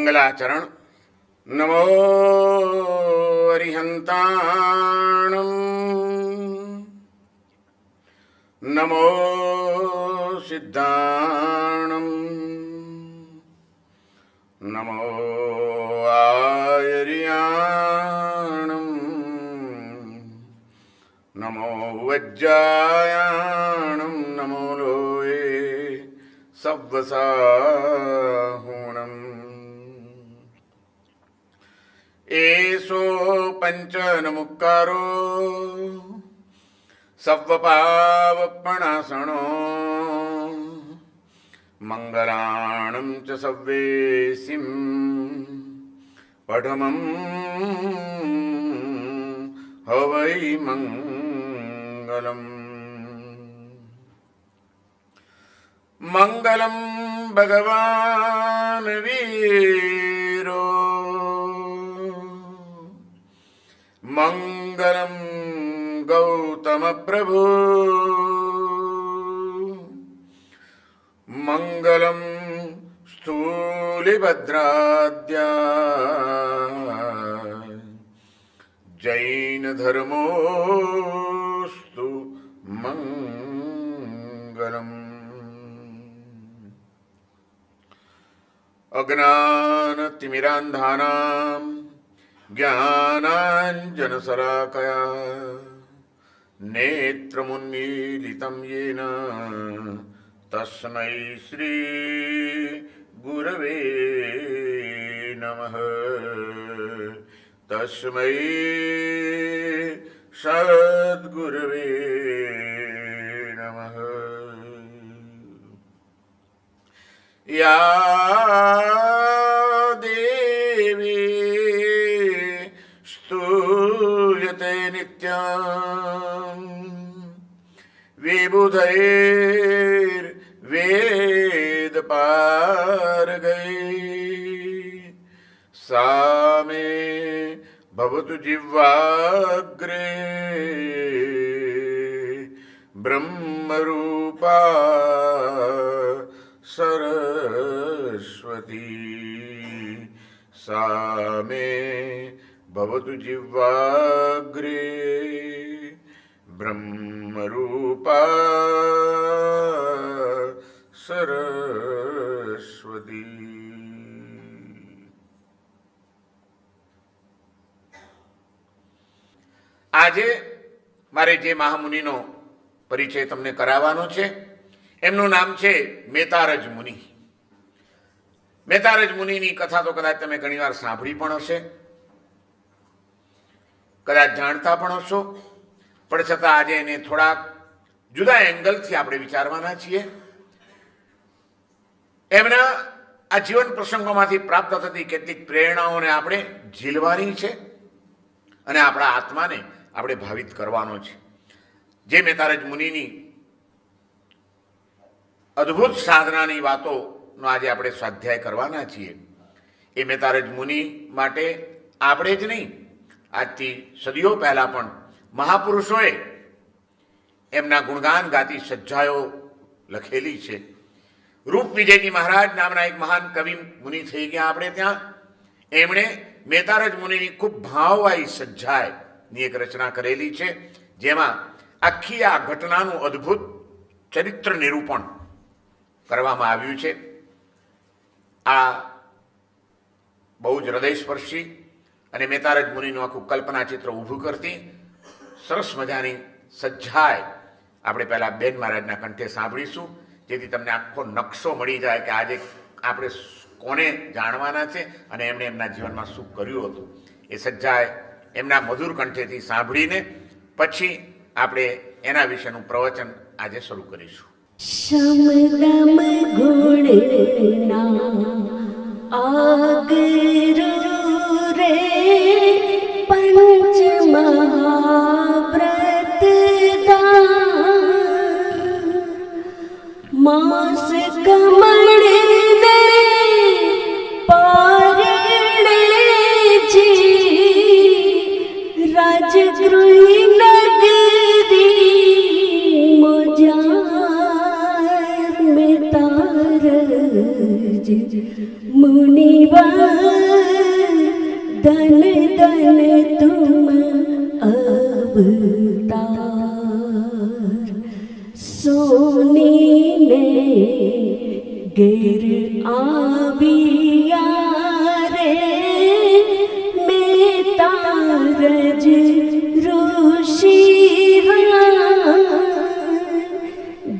मंगलाचरण। नमो अरिहंताणं, नमो सिद्धाणं, नमो आयर्याणं, नमो वज्रायाणं, नमो लोये सव्वसाहुणम्। एषो पंचनमुक्कारो सव्वपावपणासनो, मंगलाणं च सव्वेसिं पठमं हवै मंगलम्। मंगलं भगवान् वीरो, मंगलं गौतम प्रभु, मंगलं स्थूलिभद्राद्या, जैन धर्मोस्तु मंगलम्। अज्ञानतिमिरान्धानां ज्ञानाञ्जनशलाकया नेत्रमुन्मीलितं येन तस्मै श्री गुरवे नमः। तस्मै सद्गुरवे नमः। या देवी स्तूयते नित्यं विबुधैर्वेदपारगैः, सा मे भवतु जिह्वाग्रे ब्रह्मरूपा सरस्वती। सा मे भवतु जिह्वाग्रे ब्रह्मरूपा सरस्वती। આજે મારે જે મહામુનિનો પરિચય તમને કરાવવાનો છે એમનું નામ છે મેતારજ મુનિ। મેતારજ મુનિની કથા તો કદાચ તમે ઘણીવાર સાંભળી પણ હશે, કદાચ જાણતા પણ હશો, પણ છતાં આજે એને થોડાક જુદા એંગલથી આપણે વિચારવાના છીએ। એમના આ જીવન પ્રસંગોમાંથી પ્રાપ્ત થતી કેટલીક પ્રેરણાઓને આપણે ઝીલવાની છે અને આપણા આત્માને આપણે ભાવિત કરવાનો છે। જે મેતારજ મુનિની અદ્ભુત સાધનાની વાતોનો આજે આપણે સ્વાધ્યાય કરવાના છીએ। એ મેતારજ મુનિ માટે આપણે જ નહીં, આજથી સદીઓ પહેલા પણ મહાપુરુષોએ એમના ગુણગાન ગાતી સજ્જાઓ લખેલી છે। રૂપ વિજયજી મહારાજ નામના એક મહાન કવિ મુનિ થઈ ગયા આપણે ત્યાં, એમણે મેતારજ મુનિની ખૂબ ભાવવાળી સજ્જાની એક રચના કરેલી છે, જેમાં આખી આ ઘટનાનું અદ્ભુત ચરિત્ર નિરૂપણ કરવામાં આવ્યું છે। આ બહુ જ હૃદયસ્પર્શી અને મેતારજ મુનિનું આખું કલ્પના ચિત્ર ઊભું કરતી સરસ મજાની સજ્જાય આપણે પહેલા બેન મહારાજના કંઠે સાંભળીશું, જેથી તમને આખો નકશો મળી જાય કે આજે આપણે કોને જાણવાના છે અને એમણે એમના જીવનમાં શું કર્યું હતું। એ સજ્જાય એમના મધુર કંઠેથી સાંભળીને પછી આપણે એના વિશેનું પ્રવચન આજે શરૂ કરીશું। સમદમ ગુણના આગરો રે પંચ મહાવ્રત માસ કમળે ને પારણે જી રાજગૃહી નગરી મોજાર મેં તારજ મુનિવા સોની ને ઘેર આવ્યા રે મેં તારજ ઋષિ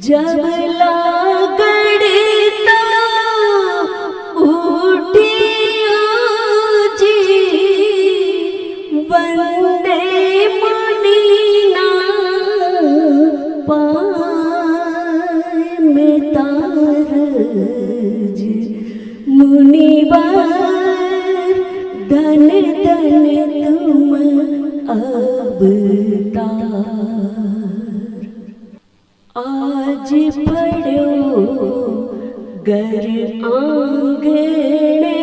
જબ લાગડે તો ઉઠ્યો જી વંદે મુનિના પાય મેં તારજ મુનિવાર ધન ધન તુમ અવતાર आज पढ़ो घर आंगणे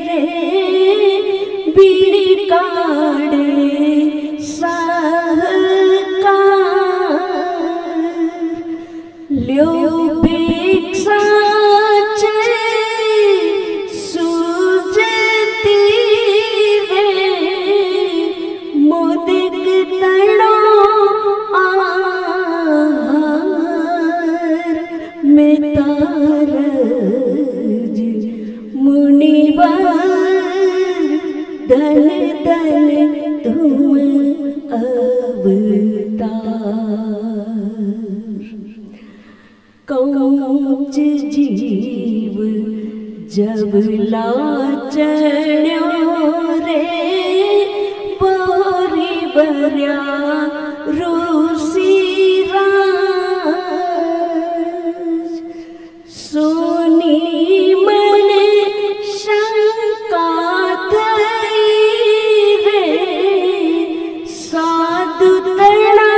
रे बीड़ी काढ़े साहकार ल्यो भिक्षा चे सूझती वे मोदिक तड़ो मैं तारज मुनिवार धन धन तुम अवतार कौच जीव जब लाचण्यो रे बोरी बर्या सोनी मने शंका થઈ રે સાધુ તણા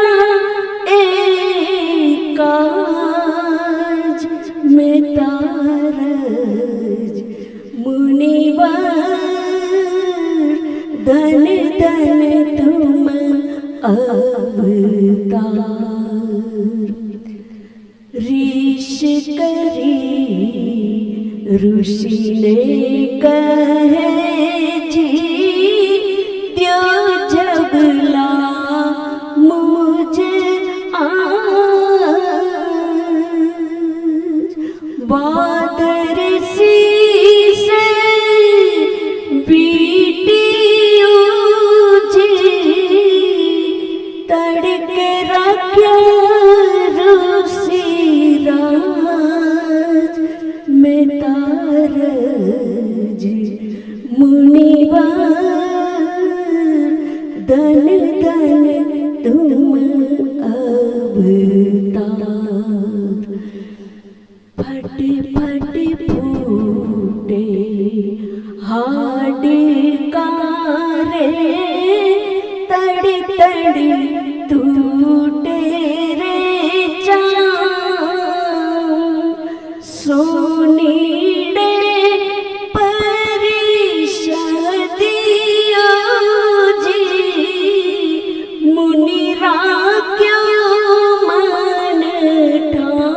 એકાજ મેં તારજ મુનિવાર ધન ધન તુમ અવતાર ऋषि करी ऋषि ने कहे जी द्यो जबला मुझे आज बादर सी से बीटियों जी तड़क रख्या मैं तारज मुनिवार धन धन तुम अवतार फट फट फूटे हाडकारे तड़ी तड़ी टूटे रे सोनीडे परिषदियो जी मुनि राख्यो मन ठाम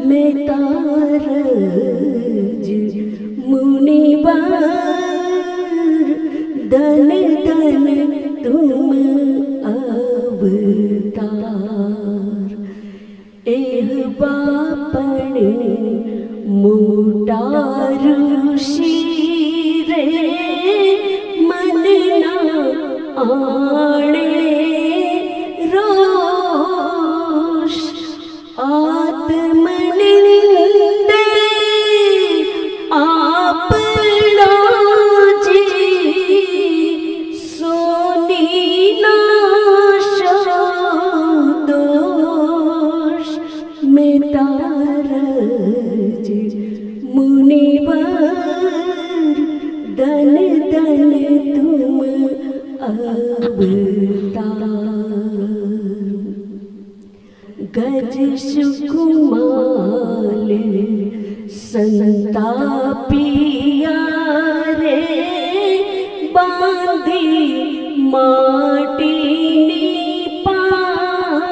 मैं तारज मुनिवार धन धन तुम अवतार एह बापणे मोटा ऋषि रे मनना आणे रोष आत्मनिंदे आपणो जी सोनी नाशो दोष मैं तारज मुनिवार धन धन तुम अवतार गज सुकुमाल संतापिया रे बांधी माटीनी पाड़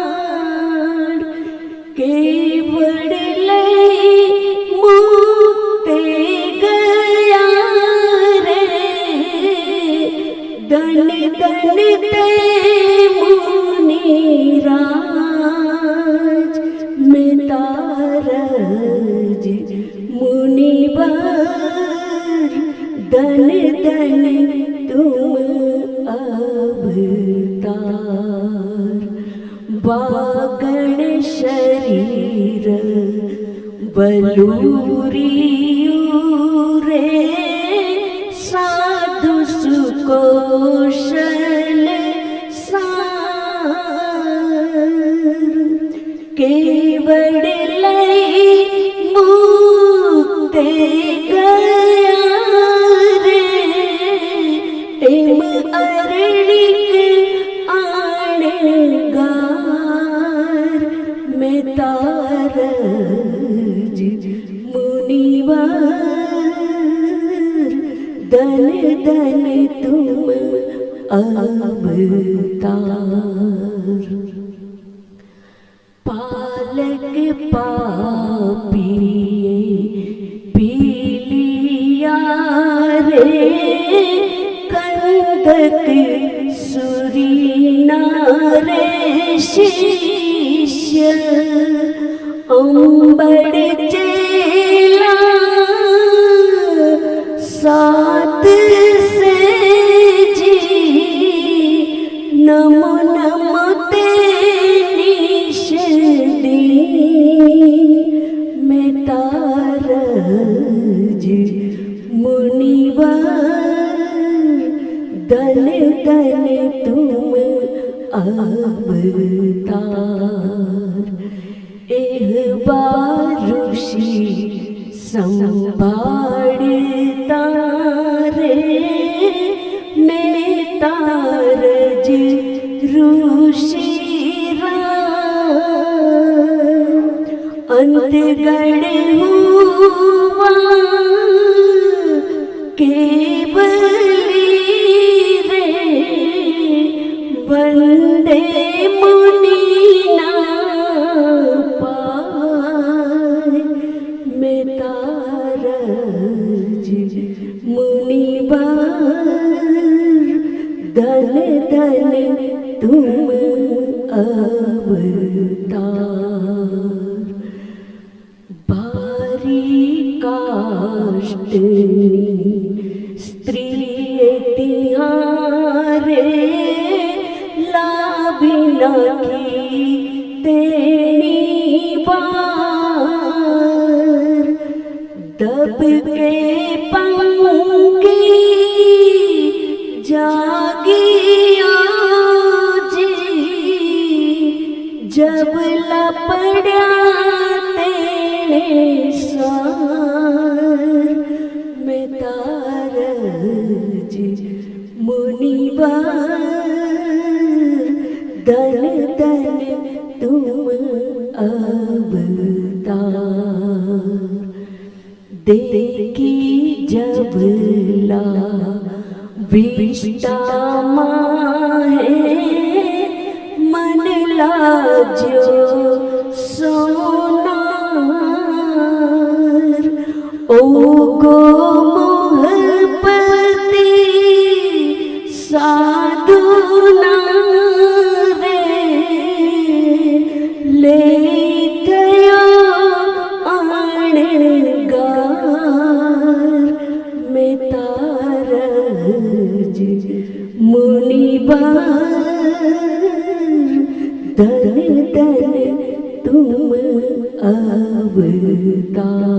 केवड़ लई मुक्ते गया रे धन धन ते मुनिरा વાગણ શરીર બલુરિયું રે સાધુ સુકોશલ સાર કેવડ લઈ મુક્તે ગયા રે એમ અરણિક આણગાર મેં તારજ મુનિવાર ધન ધન તુમ અવતાર પાલક પાપીએ પીલિયા રે કંદક સુરીના રે શિષ્ય અંબડ ચેલા સાત સેજી નમો નમો તે નિષદી મેં તારજ મુનિવાર ધન ધન તુમ અવતાર એહવા ઋષિ સંભાળતા રે મેં તારજ ઋષિરા અંતગણ હુવા કેવલી રે વંદે મુનિના પાય મેં તારજ મુનિવાર ધન ધન તુમ અવતાર ભારી કાષ્ટની સ્ત્રીએ તિહારે લાવી નાખી તેની વાર દબકે પંકી જાગી જબલા પડ્યા તેણે સાર મેં તારજ મુનિવાર ધન ધન તુમ અવતાર દેખી જબલા વિષ્ટામાં હે मन लाज्यो सोनार ओ गो मोहपति साधु रे ले गयो आणगार में तारज मुनिबार धन धन तुम अवतार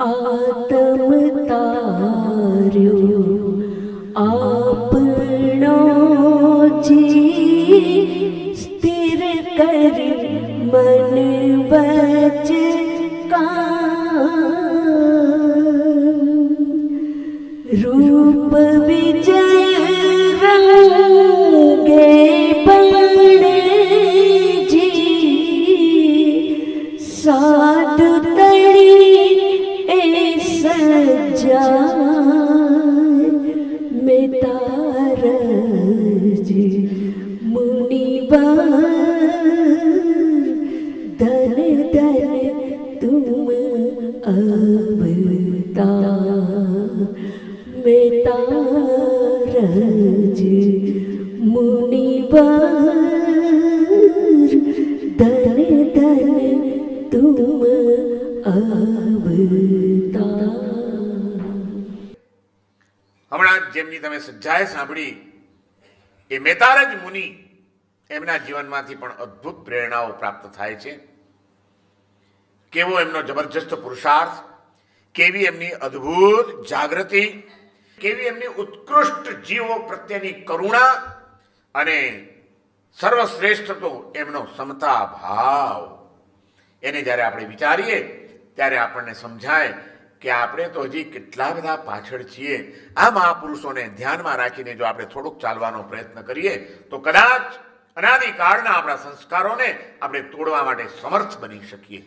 आत्म तार्यो आपनो जी स्थिर कर मन वच काम रूप विजय रंगे साधु तड़ी ए सजाय में तारज मुनिबार धन धन तुम अवतार में तारज मुनिबार धन धन तुम अवतार। હમણાં જેમની તમે સજ્જાએ સાંભળી એ મેતારજ મુનિ એમના જીવનમાંથી પણ અદ્ભુત પ્રેરણાઓ પ્રાપ્ત થાય છે. કેવો એમનો જબરજસ્ત પુરુષાર્થ, કેવી એમની અદ્ભુત જાગૃતિ, કેવી એમની ઉત્કૃષ્ટ જીવો પ્રત્યેની કરુણા અને સર્વશ્રેષ્ઠ તો એમનો સમતા ભાવ. એને જ્યારે આપણે વિચારીએ ત્યારે આપણને સમજાય કે આપણે તો હજી કેટલા બધા પાછળ છીએ. આ મહાપુરુષોને ધ્યાનમાં રાખીને જો આપણે થોડુંક ચાલવાનો પ્રયત્ન કરીએ તો કદાચ અનાદિકાળના આપણા સંસ્કારોને આપણે તોડવા માટે સમર્થ બની શકીએ.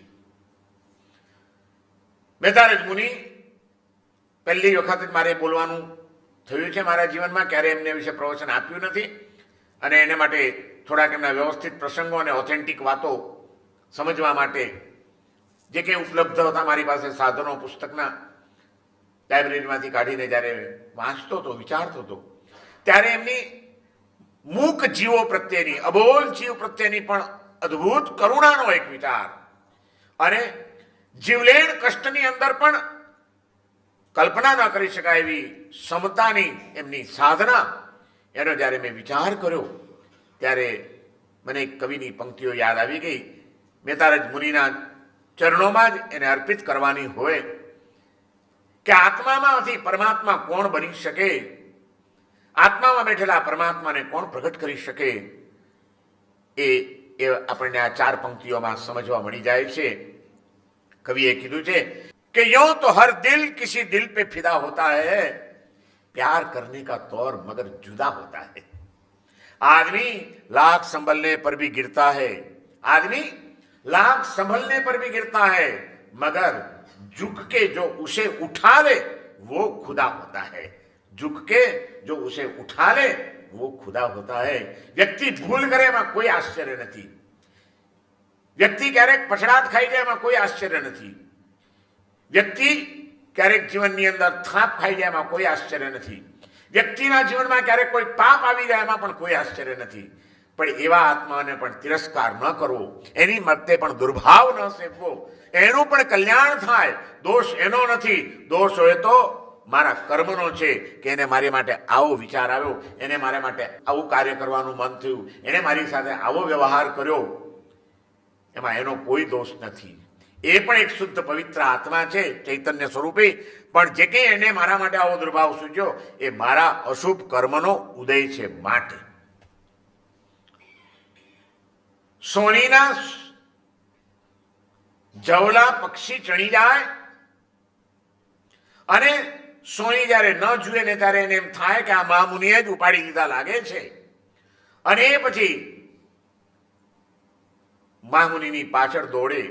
મેતારજ મુનિ પહેલી વખત મારે બોલવાનું થયું છે મારા જીવનમાં, ક્યારે એમને વિશે પ્રવચન આપ્યું નથી અને એને માટે થોડાક એમના વ્યવસ્થિત પ્રસંગો અને ઓથેન્ટિક વાતો સમજવા માટે જે કંઈ ઉપલબ્ધ હતા મારી પાસે સાધનો પુસ્તકના લાઇબ્રેરીમાંથી કાઢીને જ્યારે વાંચતો હતો, વિચારતો હતો, ત્યારે એમની મૂક જીવો પ્રત્યેની, અબોલ જીવ પ્રત્યેની પણ અદ્ભુત કરુણાનો એક વિચાર અને જીવલેણ કષ્ટની અંદર પણ કલ્પના ન કરી શકાય એવી સમતાની એમની સાધના, એનો જ્યારે મેં વિચાર કર્યો ત્યારે મને એક કવિની પંક્તિઓ યાદ આવી ગઈ. મેતારજ મુનિના ચરણોમાં જ એને અર્પિત કરવાની હોય કે આત્મામાંથી પરમાત્મા કોણ બની શકે, આત્મામાં બેઠેલા પરમાત્માને કોણ પ્રગટ કરી શકે, એ આપણને આ 4 પંક્તિઓમાં સમજવા મળી જાય છે. કવિએ કીધું છે कि यूं तो हर दिल किसी दिल पे फिदा होता है, प्यार करने का तौर मगर जुदा होता है. आदमी लाख संभलने पर भी गिरता है, आदमी लाख संभलने पर भी गिरता है, मगर झुक के जो उसे उठा ले वो खुदा होता है. झुक के जो उसे उठा ले वो खुदा होता है. વ્યક્તિ ભૂલ કરે એમાં કોઈ આશ્ચર્ય નથી, વ્યક્તિ ક્યારેક પછડાટ ખાઈ જાય એમાં કોઈ આશ્ચર્ય નથી, વ્યક્તિ ક્યારેક જીવનની અંદર થાપ ખાઈ જાય એમાં કોઈ આશ્ચર્ય નથી, વ્યક્તિના જીવનમાં ક્યારેક કોઈ પાપ આવી જાય એમાં પણ કોઈ આશ્ચર્ય નથી. પણ એવા આત્માને પણ તિરસ્કાર ન કરવો, એની મતે પણ દુર્ભાવ ન સેવવો, એનું પણ કલ્યાણ થાય. દોષ એનો નથી, દોષ હોય તો મારા કર્મનો છે કે એને મારી માટે આવો વિચાર આવ્યો, એને મારા માટે આવું કાર્ય કરવાનું મન થયું, એને મારી સાથે આવો વ્યવહાર કર્યો, એમાં એનો કોઈ દોષ નથી. એ પણ એક શુદ્ધ પવિત્ર આત્મા છે ચૈતન્ય સ્વરૂપે, પણ જે કંઈ એને મારા માટે આવો દુર્ભાવ સૂચ્યો એ મારા અશુભ કર્મનો ઉદય છે. માટે સોનીના જવલા પક્ષી ચણી જાય અને સોની જ્યારે ન જુએ ને ત્યારે એને એમ થાય કે આ મહામુનિએ જ ઉપાડી લીધા લાગે છે, અને એ પછી મહામુનિની પાછળ દોડે,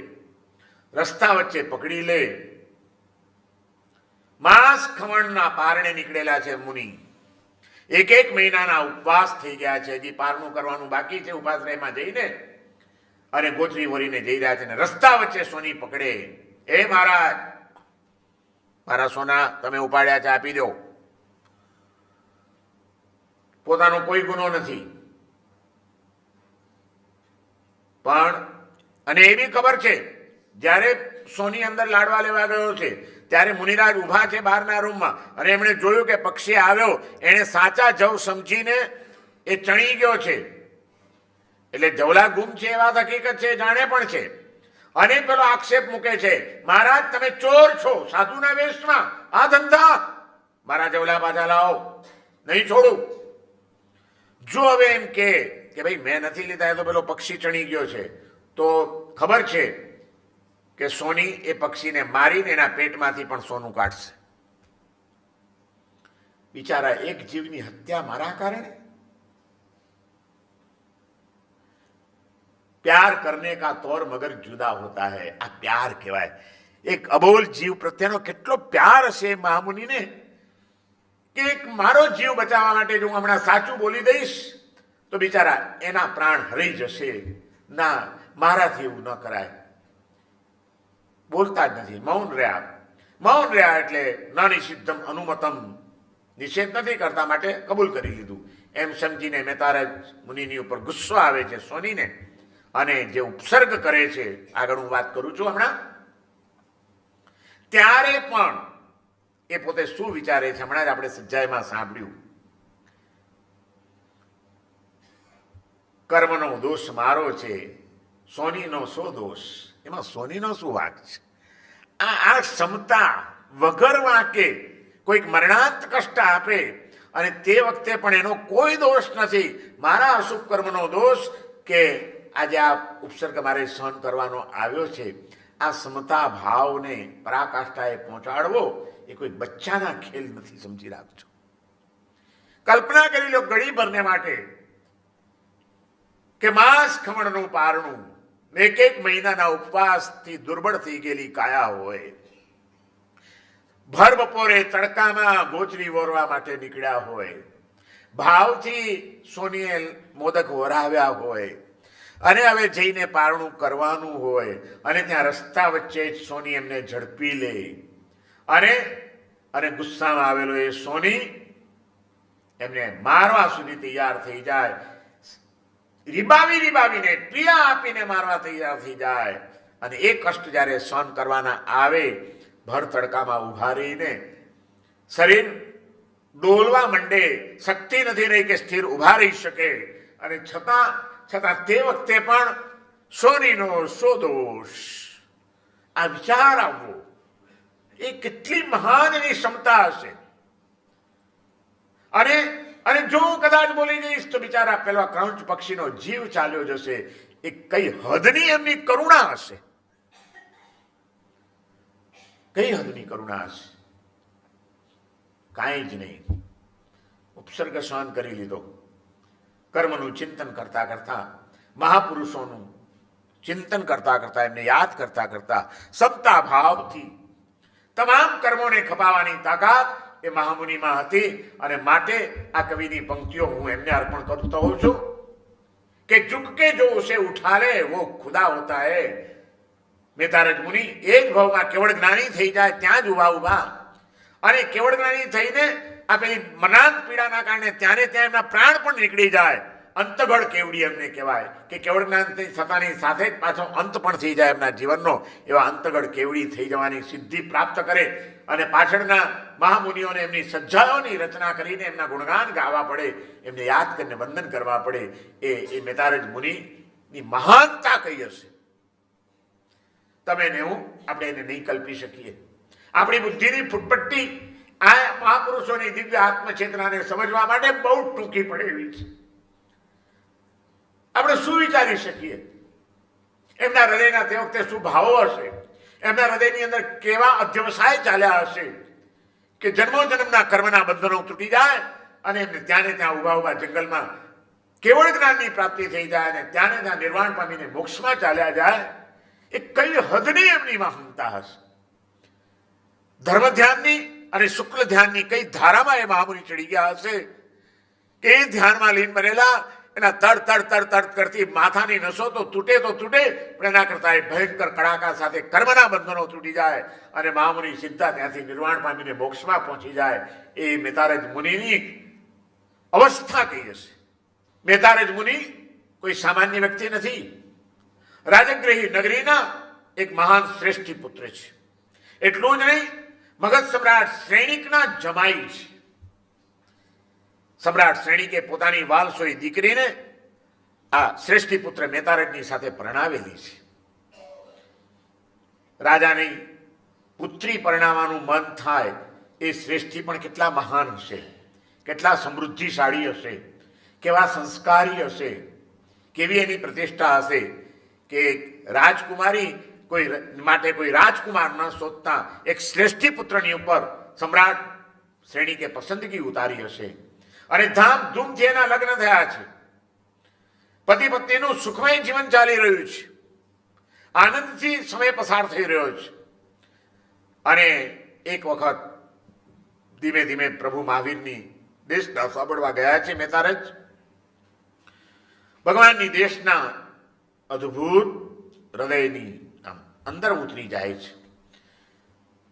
રસ્તા વચ્ચે પકડી લે. માસ ખમણના પારણે નીકળેલા છે મુનિ, 1 મહિનાના ઉપવાસ થઈ ગયા છે, હજી પારણું કરવાનું બાકી છે. ઉપાશ્રયમાં જઈને અને ગોચરી વરીને જઈ રહ્યા છે, ને રસ્તા વચ્ચે સોની પકડે. એ મહારાજ, મારા સોના તમે ઉપાડ્યા છે, આપી દો. પોતાનો કોઈ ગુનો નથી, પણ અને એવી ખબર છે જ્યારે સોની અંદર લાડવા લેવા ગયો છે ત્યારે મુનિરાજ ઊભા છે બહારના રૂમમાં, અને એમણે જોયું કે પક્ષી આવ્યો, એણે સાચા જવ સમજીને એ ચણી ગયો છે. એટલે જવલા ગુમ છે એ વાત હકીકત છે, જાણે પણ છે. અને પેલો આક્ષેપ મૂકે છે, મહારાજ તમે ચોર છો, સાધુના વેશમાં આ ધંધા, મારા જવલા પાછા લાવો, નહીં છોડું. જો હવે એમ કે ભાઈ મેં નથી લીધા, એ તો પેલો પક્ષી ચણી ગયો છે, તો ખબર છે કે સોની એ પક્ષીને મારીને એના પેટમાંથી પણ સોનું કાઢશે. બિચારા એક જીવની હત્યા મારા કારણે. प्यार करने का तौर मगर जुदा होता है. આ પ્યાર કહેવાય. એક અબોલ જીવ પ્રત્યેનો કેટલો પ્યાર હશે મહામુનિને કે એક મારો જીવ બચાવવા માટે જો હું હમણાં સાચું બોલી દઈશ તો બિચારા એના પ્રાણ હરી જશે. ના, મારાથી એવું ન કરાય. બોલતા જ નથી, મૌન રહ્યા. મૌન રહ્યા એટલે ન નિષિદ્ધમ અનુમતમ, નિષેધ નથી કરતા માટે કબૂલ કરી લીધું. એમ સમજીને મેતારજ મુનિની ઉપર ગુસ્સો આવે છે સોનીને, અને જે ઉપસર્ગ કરે છે, આગળ હું વાત કરું છું હમણાં, ત્યારે પણ એ પોતે શું વિચારે છે હમણાં જ આપણે સજ્જાઈમાં સાંભળ્યું. કર્મનો દોષ મારો છે, સોનીનો શો દોષ, એમાં સોનીનો શું વાંક છે? આ ક્ષમતા વગર વાંકે કોઈક મરણાંત કષ્ટ આપે અને તે વખતે પણ એનો કોઈ દોષ નથી, મારા અશુભ કર્મનો દોષ કે આજે આ ઉપસર્ગ મારે સહન કરવાનો આવ્યો છે. આ સમતા ભાવને પરાકાષ્ઠાએ પહોંચાડવો એ કોઈ બચ્ચાના ખેલ નથી, સમજી રાખજો. કલ્પના કરી લો ઘડીભરને માટે કે માંસ ખમણનું પારણું, એક મહિનાના ઉપવાસથી દુર્બળ થઈ ગયેલી કાયા હોય, ભર બપોરે તડકામાં ગોચરી વોરવા માટે નીકળ્યા હોય, ભાવથી સોનીએ મોદક વરાવ્યા હોય અને હવે જઈને પારણું કરવાનું હોય અને ત્યાં રસ્તા વચ્ચે જ સોની એમને ઝડપી લે અને ગુસ્સામાં આવેલો એ સોની એમને મારવા સુધી તૈયાર થઈ જાય, રીબાવીને પીડા આપીને મારવા તૈયાર થઈ જાય અને એ કષ્ટ જ્યારે સહન કરવાના આવે, ભર તડકામાં ઉભા રહીને શરીર ડોલવા માંડે, શક્તિ નથી રહી કે સ્થિર ઉભા રહી શકે અને છતાં તે વખતે પણ સોનીનો શો દોષ. આ વિચાર આવવો એ કેટલી મહાન એની ક્ષમતા હશે. અને જો હું કદાચ બોલી જઈશ તો બિચારા પેલા ક્રંચ પક્ષીનો જીવ ચાલ્યો જશે. એ કઈ હદની એમની કરુણા હશે, કઈ હદની કરુણા હશે. કાંઈ જ નહીં, ઉપસર્ગ સહન કરી લીધો. કર્મનું ચિંતન કરતા કરતા, મહાપુરુષોનું ચિંતન કરતા કરતા, એમને યાદ કરતા કરતા સમતા ભાવથી તમામ કર્મોને ખપાવવાની તાકાત એ મહામુનિમાં હતી. અને માટે આ કવિની પંક્તિઓ હું એમને અર્પણ કરતો હોઉં છું કે ઝુક કે જો ઉસે ઉઠા લે વો ખુદા હોતા હૈ. મેતારજ મુનિ એ જ ભાવમાં કેવળ જ્ઞાની થઈ જાય ત્યાં જ ઉભા અને કેવળ જ્ઞાની થઈને આ પેલી મનાંત પીડાના કારણે ત્યારે ત્યાં એમના પ્રાણ પણ નીકળી જાય. અંતગળ કેવડી એમને કહેવાય કે કેવળ જ્ઞાન થતાની સાથે જ પાછો અંત પણ થઈ જાય એમના જીવનનો. એવા અંતગળ કેવડી થઈ જવાની સિદ્ધિ પ્રાપ્ત કરે અને પાછળના મહામુનિઓને એમની સજ્જાઓની રચના કરીને એમના ગુણગાન ગાવા પડે, એમને યાદ કરીને વંદન કરવા પડે. એ મેતારજ મુનિની મહાનતા કઈ હશે, તમે ને હું આપણે એને નહીં કલ્પી શકીએ. આપણી બુદ્ધિની ફૂટપટ્ટી આ મહાપુરુષોની દિવ્ય આત્મચેતનાને સમજવા માટે બહુ ટૂંકી પડે એવી છે. આપણે શું વિચારી શકીએ? એમના હૃદયના તે વખતે શું ભાવો હશે, એમના હૃદયની અંદર કેવા અધ્યવસાય ચાલ્યા હશે કે જન્મો જન્મના કર્મના બંધનો તૂટી જાય અને એમને ત્યાં ઉભા જંગલમાં કેવળ જ્ઞાનની પ્રાપ્તિ થઈ જાય અને ત્યાં નિર્વાણ પામીને મોક્ષમાં ચાલ્યા જાય. એ કઈ હદની એમની મહાનતા હશે. ધર્મ ધ્યાનની અને શુક્લ ધ્યાનની કઈ ધારામાં એ મહામુનિ ચડી ગયા હશે કે એ ધ્યાનમાં લીન બનેલા એના તડ કરતી માથાની નસો તો તૂટે પણ એના કરતા એ ભયંકર કડાકા સાથે કર્મના બંધનો તૂટી જાય અને મહામુનિ સીધા ત્યાંથી નિર્વાણ પામીને મોક્ષમાં પહોંચી જાય. એ મેતારજ મુનિની અવસ્થા કઈ હશે. મેતારજ મુનિ કોઈ સામાન્ય વ્યક્તિ નથી. રાજગૃહી નગરીના એક મહાન શ્રેષ્ઠી પુત્ર છે. એટલું જ નહીં, મગધ સમ્રાટ શ્રેણિકના જમાઈ છે. સમ્રાટ શ્રેણિકે પોતાની વાલસોઈ દીકરીને આ શ્રેષ્ઠી પુત્ર મેતારજની સાથે પરણાવેલી છે. રાજાની પુત્રી પરણાવવાનું મન થાય એ શ્રેષ્ઠી પણ કેટલા મહાન હશે, કેટલા સમૃદ્ધિશાળી હશે, કેવા સંસ્કારી હશે, કેવી એની પ્રતિષ્ઠા હશે કે રાજકુમારી કોઈ રાજકુમાર ન શોધતા એક શ્રેષ્ઠી પુત્રની ઉપર સમ્રાટ શ્રેણીકે પસંદગી ઉતારી હશે અને ધામધૂમથી એના લગ્ન થયા છે. પતિ પત્નીનું સુખમય જીવન ચાલી રહ્યું છે, આનંદથી સમય પસાર થઈ રહ્યો છે. અને એક વખત ધીમે ધીમે પ્રભુ મહાવીરની દેશના સાંભળવા ગયા છે મેતારજ. ભગવાનની દેશના અદ્ભુત હૃદયની અંદર ઉતરી જાય છે.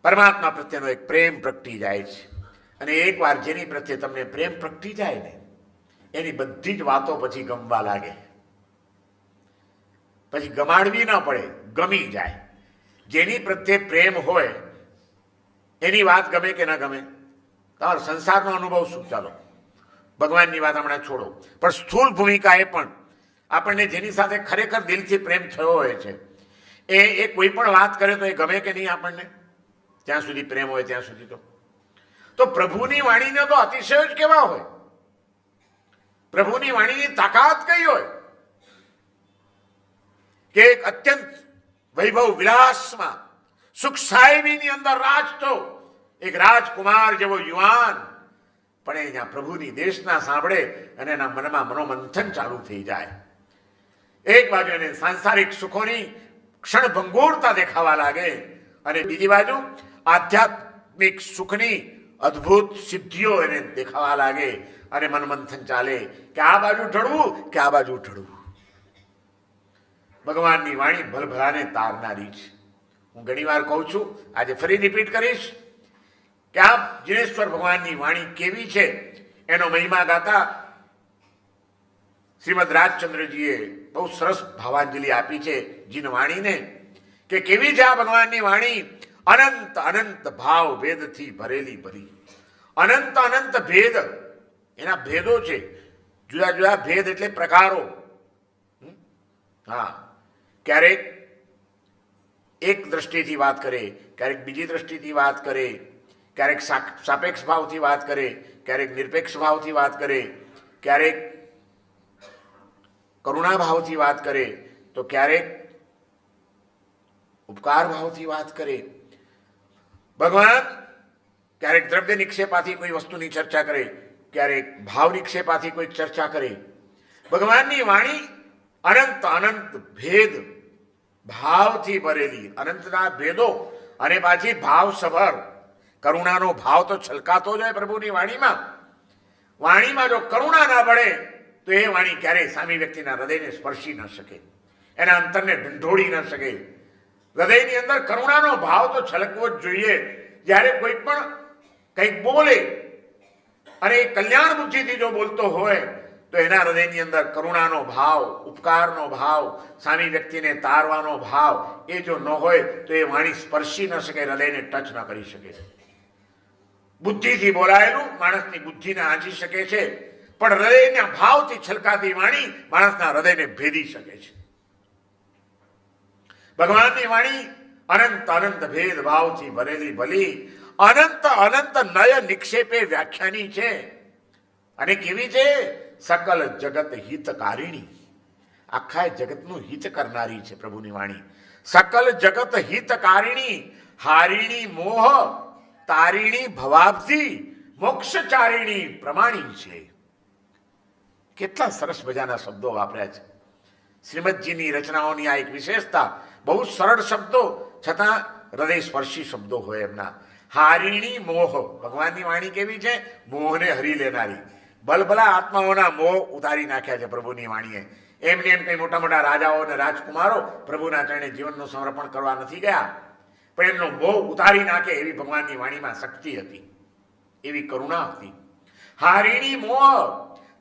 પરમાત્મા પ્રત્યેનો એક પ્રેમ પ્રગટી જાય છે. અને એકવાર જેની પ્રત્યે તમને પ્રેમ પ્રગટી જાય ને એની બધી જ વાતો પછી ગમવા લાગે. પછી ગમાડવી ન પડે, ગમી જાય. જેની પ્રત્યે પ્રેમ હોય એની વાત ગમે કે ન ગમે, તમારો સંસારનો અનુભવ શું? ચાલો ભગવાનની વાત હમણાં છોડો, પણ સ્થૂળ ભૂમિકા એ પણ આપણને જેની સાથે ખરેખર દિલથી પ્રેમ થયો હોય છે એ કોઈ પણ વાત કરે તો એ ગમે કે નહીં આપણને? ત્યાં સુધી પ્રેમ હોય ત્યાં સુધી તો પ્રભુની વાણીને તો અતિશય જ કેવા હોય, પ્રભુની વાણીની તાકાત કઈ હોય કે એક અત્યંત વૈભવ વિલાસમાં સુખ સાહેબીની અંદર રાજતો એક રાજકુમાર જેવો યુવાન પણ અહીંયા પ્રભુની દેશના સાંભળે અને એના મનમાં મનોમંથન ચાલુ થઈ જાય. એક બાજુ એને સાંસારિક સુખોની ક્ષણભંગુરતા દેખાવા લાગે અને બીજી બાજુ આધ્યાત્મિક સુખની અદ્ભુત સિદ્ધિઓ એને દેખાવા લાગે અને મનમંથન ચાલે કે આ બાજુ ઢળવું કે આ બાજુ ઢળવું. ભગવાનની વાણી ભલભલાને તારનારી છે. હું ઘણી વાર કહું છું, આજે ફરી રિપીટ કરીશ કે આ જીનેશ્વર ભગવાનની વાણી કેવી છે એનો મહિમા ગાતા શ્રીમદ રાજચંદ્રજીએ બહુ સરસ ભાવાંજલિ આપી છે જીનવાણીને કે કેવી છે આ ભગવાનની વાણી. અનંત અનંત ભાવ ભેદથી ભરેલી ભરી. અનંત અનંત ભેદ, એના ભેદો છે, જુદા જુદા ભેદ એટલે પ્રકારો. હા, ક્યારેક એક દ્રષ્ટિથી વાત કરે, ક્યારેક બીજી દ્રષ્ટિથી વાત કરે, ક્યારેક સાપેક્ષ ભાવથી વાત કરે, ક્યારેક નિરપેક્ષ ભાવથી વાત કરે, ક્યારેક કરુણા ભાવથી વાત કરે, તો ક્યારેક ઉપકાર ભાવથી વાત કરે. ભગવાન ક્યારેક દ્રવ્ય નિક્ષેપાથી કોઈ વસ્તુની ચર્ચા કરે, ક્યારેક ભાવ નિક્ષેપાથી કોઈ ચર્ચા કરે. ભગવાનની વાણી અનંત અનંત ભેદ ભાવથી ભરેલી, અનંતના ભેદો અને પાછી ભાવસભર. કરુણાનો ભાવ તો છલકાતો જ હોય પ્રભુની વાણીમાં. વાણીમાં જો કરુણા ના પડે તો એ વાણી ક્યારેય સામી વ્યક્તિના હૃદયને સ્પર્શી ન શકે, એના અંતરને ઢંઢોળી ન શકે. હૃદયની અંદર કરુણાનો ભાવ તો છલકવો જ જોઈએ. જ્યારે કોઈ પણ કંઈક બોલે અને એ કલ્યાણ બુદ્ધિથી જો બોલતો હોય તો એના હૃદયની અંદર કરુણાનો ભાવ, ઉપકારનો ભાવ, સામી વ્યક્તિને તારવાનો ભાવ એ જો ન હોય તો એ વાણી સ્પર્શી ન શકે, હૃદયને ટચ ન કરી શકે. બુદ્ધિથી બોલાયેલું માણસની બુદ્ધિને આંચી શકે છે, પણ હૃદયના ભાવથી છલકાતી વાણી માણસના હૃદયને ભેદી શકે છે. ભગવાનની વાણી અનંત અનંત ભેદ ભાવથી ભરેલી ભલી, અનંત અનંત નય નિક્ષેપે વ્યાખ્યાની છે. અને કેવી છે? સકલ જગત હિતકારિણી. આખા જગતનું હિત કરનારી છે પ્રભુની વાણી. સકલ જગત હિતકારિણી, હારિણી મોહ, તારિણી ભવાબ્ધી, મોક્ષચારિણી પ્રમાણી છે. કેટલા સરસ મજાના શબ્દો વાપર્યા છે. શ્રીમદજીની રચનાઓની આ એક વિશેષતા, બહુ સરળ શબ્દો છતાં હૃદય સ્પર્શી શબ્દો હોય એમના. હારિણી મોહ, ભગવાનની વાણી કેવી છે? મોહને હરી લેનારી. ભલભલા આત્માઓના મોહ ઉતારી નાખ્યા છે પ્રભુની વાણીએ. એમને એમ કઈ મોટા મોટા રાજાઓ અને રાજકુમારો પ્રભુના ચરણે જીવનનું સમર્પણ કરવા નથી ગયા, પણ એમનો મોહ ઉતારી નાખે એવી ભગવાનની વાણીમાં શક્તિ હતી, એવી કરુણા હતી. હારિણી મોહ,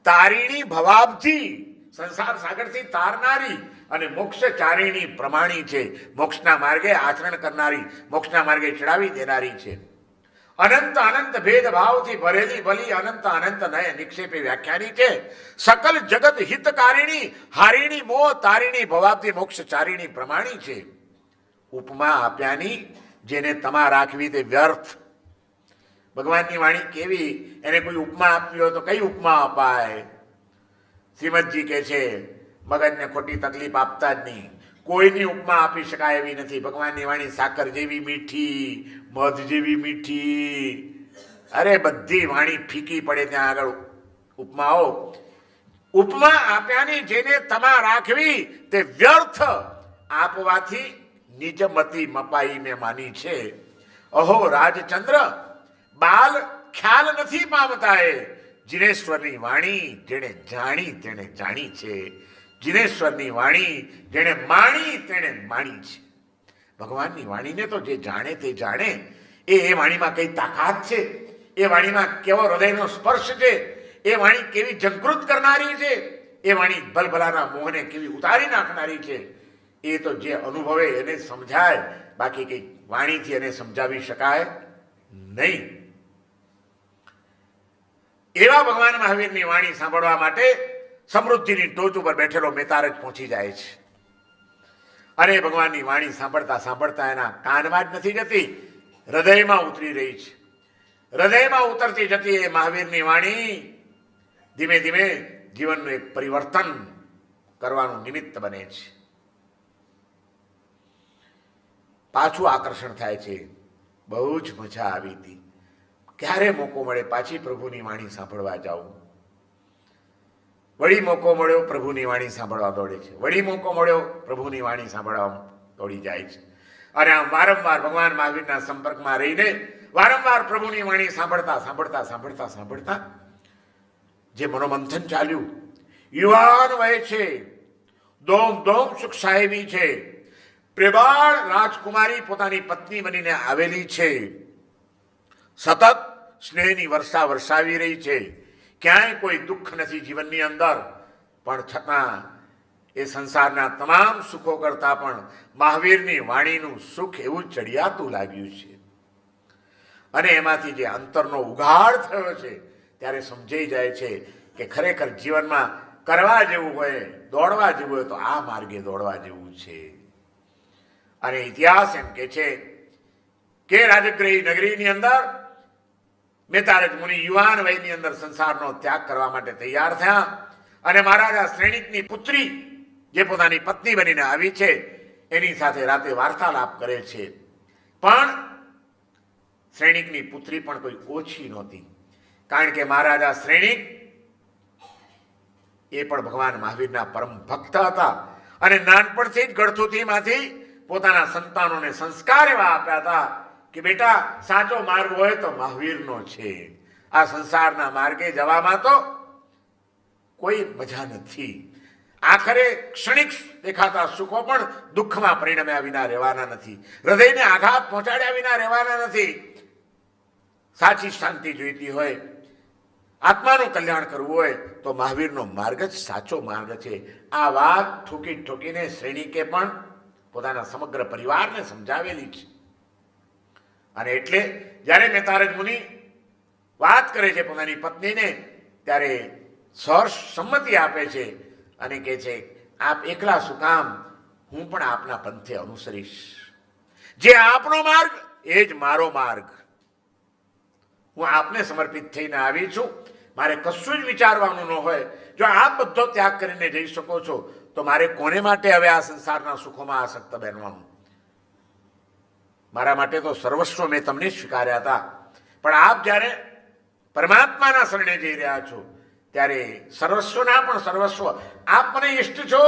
તારિણી ભવાબ્ધી, સંસાર સાગરથી તારનારી, અને મોક્ષચારિણી પ્રમાણી છે. મોક્ષના માર્ગે આચરણ કરનારી, મોક્ષના માર્ગે ચડાવી દેનારી છે. અનંત અનંત ભેદભાવથી ભરેલી ભલી, અનંત અનંત નય નિક્ષેપે વ્યાખ્યાની છે. સકલ જગત હિતકારિણી, હારિણી મોહ, તારિણી ભવાબ્ધી, મોક્ષચારિણી પ્રમાણી છે. ઉપમા આપ્યાની જેને તમા રાખવી તે વ્યર્થ. ભગવાનની વાણી કેવી? એને કોઈ ઉપમા આપવી હોય તો કઈ ઉપમા અપાય? શ્રીમદજી કહે છે મગજને ખોટી તકલીફ આપતા જ નહીં. કોઈની ઉપમા આપી શકાય એવી નથી. ભગવાનની વાણી સાકર જેવી મીઠી, મધ જેવી મીઠી. અરે બધી વાણી ફીકી પડે ત્યાં આગળ ઉપમાઓ. ઉપમા આપ્યાની જેને તમા રાખવી તે વ્યર્થ, આપવાથી નિજમતી મપાઈ મેં માની છે. અહો રાજચંદ્ર, બાલ ખ્યાલ નથી પામતા એ. જીનેશ્વરની વાણી જેણે જાણી તેણે જાણી છે. જીનેશ્વરની વાણી જેણે માણી તેણે માણી છે. ભગવાનની વાણીને તો જે જાણે તે જાણે. એ વાણીમાં કઈ તાકાત છે, એ વાણીમાં કેવો હૃદયનો સ્પર્શ છે, એ વાણી કેવી જંકૃત કરનારી છે, એ વાણી ભલભલાના મોહને કેવી ઉતારી નાખનારી છે. એ તો જે અનુભવે એને સમજાય, બાકી કઈ વાણીથી એને સમજાવી શકાય નહીં. એવા ભગવાન મહાવીરની વાણી સાંભળવા માટે સમૃદ્ધિની ટોચ ઉપર બેઠેલો મેતારજ પહોંચી જાય છે અને ભગવાનની વાણી સાંભળતા સાંભળતા એના કાનમાં જ નથી જતી, હૃદયમાં ઉતરી રહી છે. હૃદયમાં ઉતરતી જતી એ મહાવીરની વાણી ધીમે ધીમે જીવનનું એક પરિવર્તન કરવાનું નિમિત્ત બને છે. પાછું આકર્ષણ થાય છે. બહુ જ મજા આવી હતી. ક્યારે મોકો મળે પાછી પ્રભુની વાણી સાંભળવા જાઉં. વળી મોકો મળ્યો, પ્રભુની વાણી સાંભળવા દોડે છે. વળી મોકો મળ્યો, પ્રભુની વાણી સાંભળવા દોડી જાય છે. અને આમ વારંવાર ભગવાન મહાવીરના સંપર્કમાં રહીને વારંવાર પ્રભુની વાણી સાંભળતા સાંભળતા સાંભળતા સાંભળતા જે મનોમંથન ચાલ્યું, યુવાન વય છે, દોમ દોમ સુખ સાહેબી છે, પ્રેમાળ રાજકુમારી પોતાની પત્ની બનીને આવેલી છે, સતત સ્નેહની વર્ષા વરસાવી રહી છે, ક્યાંય કોઈ દુઃખ નથી જીવનની અંદર, પણ છતાં એ સંસારના તમામ સુખો કરતા પણ મહાવીરની વાણીનું સુખ એવું ચડિયાતું લાગ્યું છે. અને એમાંથી જે અંતરનો ઉઘાડ થયો છે ત્યારે સમજાઈ જાય છે કે ખરેખર જીવનમાં કરવા જેવું હોય, દોડવા જેવું હોય તો આ માર્ગે દોડવા જેવું છે. અને ઇતિહાસ એમ કે છે કે રાજગૃહી નગરીની અંદર મેતારજ મુનિ યુવાન વયની અંદર સંસારનો ત્યાગ કરવા માટે તૈયાર થયા અને મહારાજા શ્રેણિકની પુત્રી જે પોતાની પત્ની બનીને આવી છે એની સાથે રાતે વાર્તાલાપ કરે છે. પણ શ્રેણિકની પુત્રી પણ કોઈ ઓછી નહોતી, કારણ કે મહારાજા શ્રેણિક એ પણ ભગવાન મહાવીરના પરમ ભક્ત હતા અને નાનપણથી જ ગળથુથીમાંથી પોતાના સંતાનોને સંસ્કાર એવા આપ્યા હતા કે બેટા સાચો માર્ગ હોય તો મહાવીરનો છે. આ સંસારના માર્ગે જવામાં તો કોઈ મજા નથી. આખરે ક્ષણિક દેખાતા સુખો પણ દુઃખમાં પરિણમ્યા વિના રહેવાના નથી, હૃદયને આઘાત પહોંચાડ્યા વિના રહેવાના નથી. સાચી શાંતિ જોઈતી હોય, આત્માનું કલ્યાણ કરવું હોય તો મહાવીરનો માર્ગ જ સાચો માર્ગ છે. આ વાત ઠોકી ઠોકીને શ્રેણિકે પણ પોતાના સમગ્ર પરિવારને સમજાવેલી છે. અને એટલે જ્યારે મેતારજ મુનિ વાત કરે છે પોતાની પત્નીને ત્યારે સહર્ષ સંમતિ આપે છે અને કહે છે આપ એકલા શું કામ, હું પણ આપના પંથે અનુસરીશ. જે આપનો માર્ગ એ જ મારો માર્ગ. હું આપને સમર્પિત થઈને આવી છું, મારે કશું જ વિચારવાનું ન હોય. જો આપ બધો ત્યાગ કરીને જઈ શકો છો તો મારે કોને માટે હવે આ સંસારના સુખોમાં આસક્ત બનવાનું. મારા માટે તો સર્વસ્વ મેં તમને સ્વીકાર્યા હતા, પણ આપ જ્યારે પરમાત્માના શરણે જઈ રહ્યા છો ત્યારે સર્વસ્વના પણ સર્વસ્વ આપ મને ઈષ્ટ છો.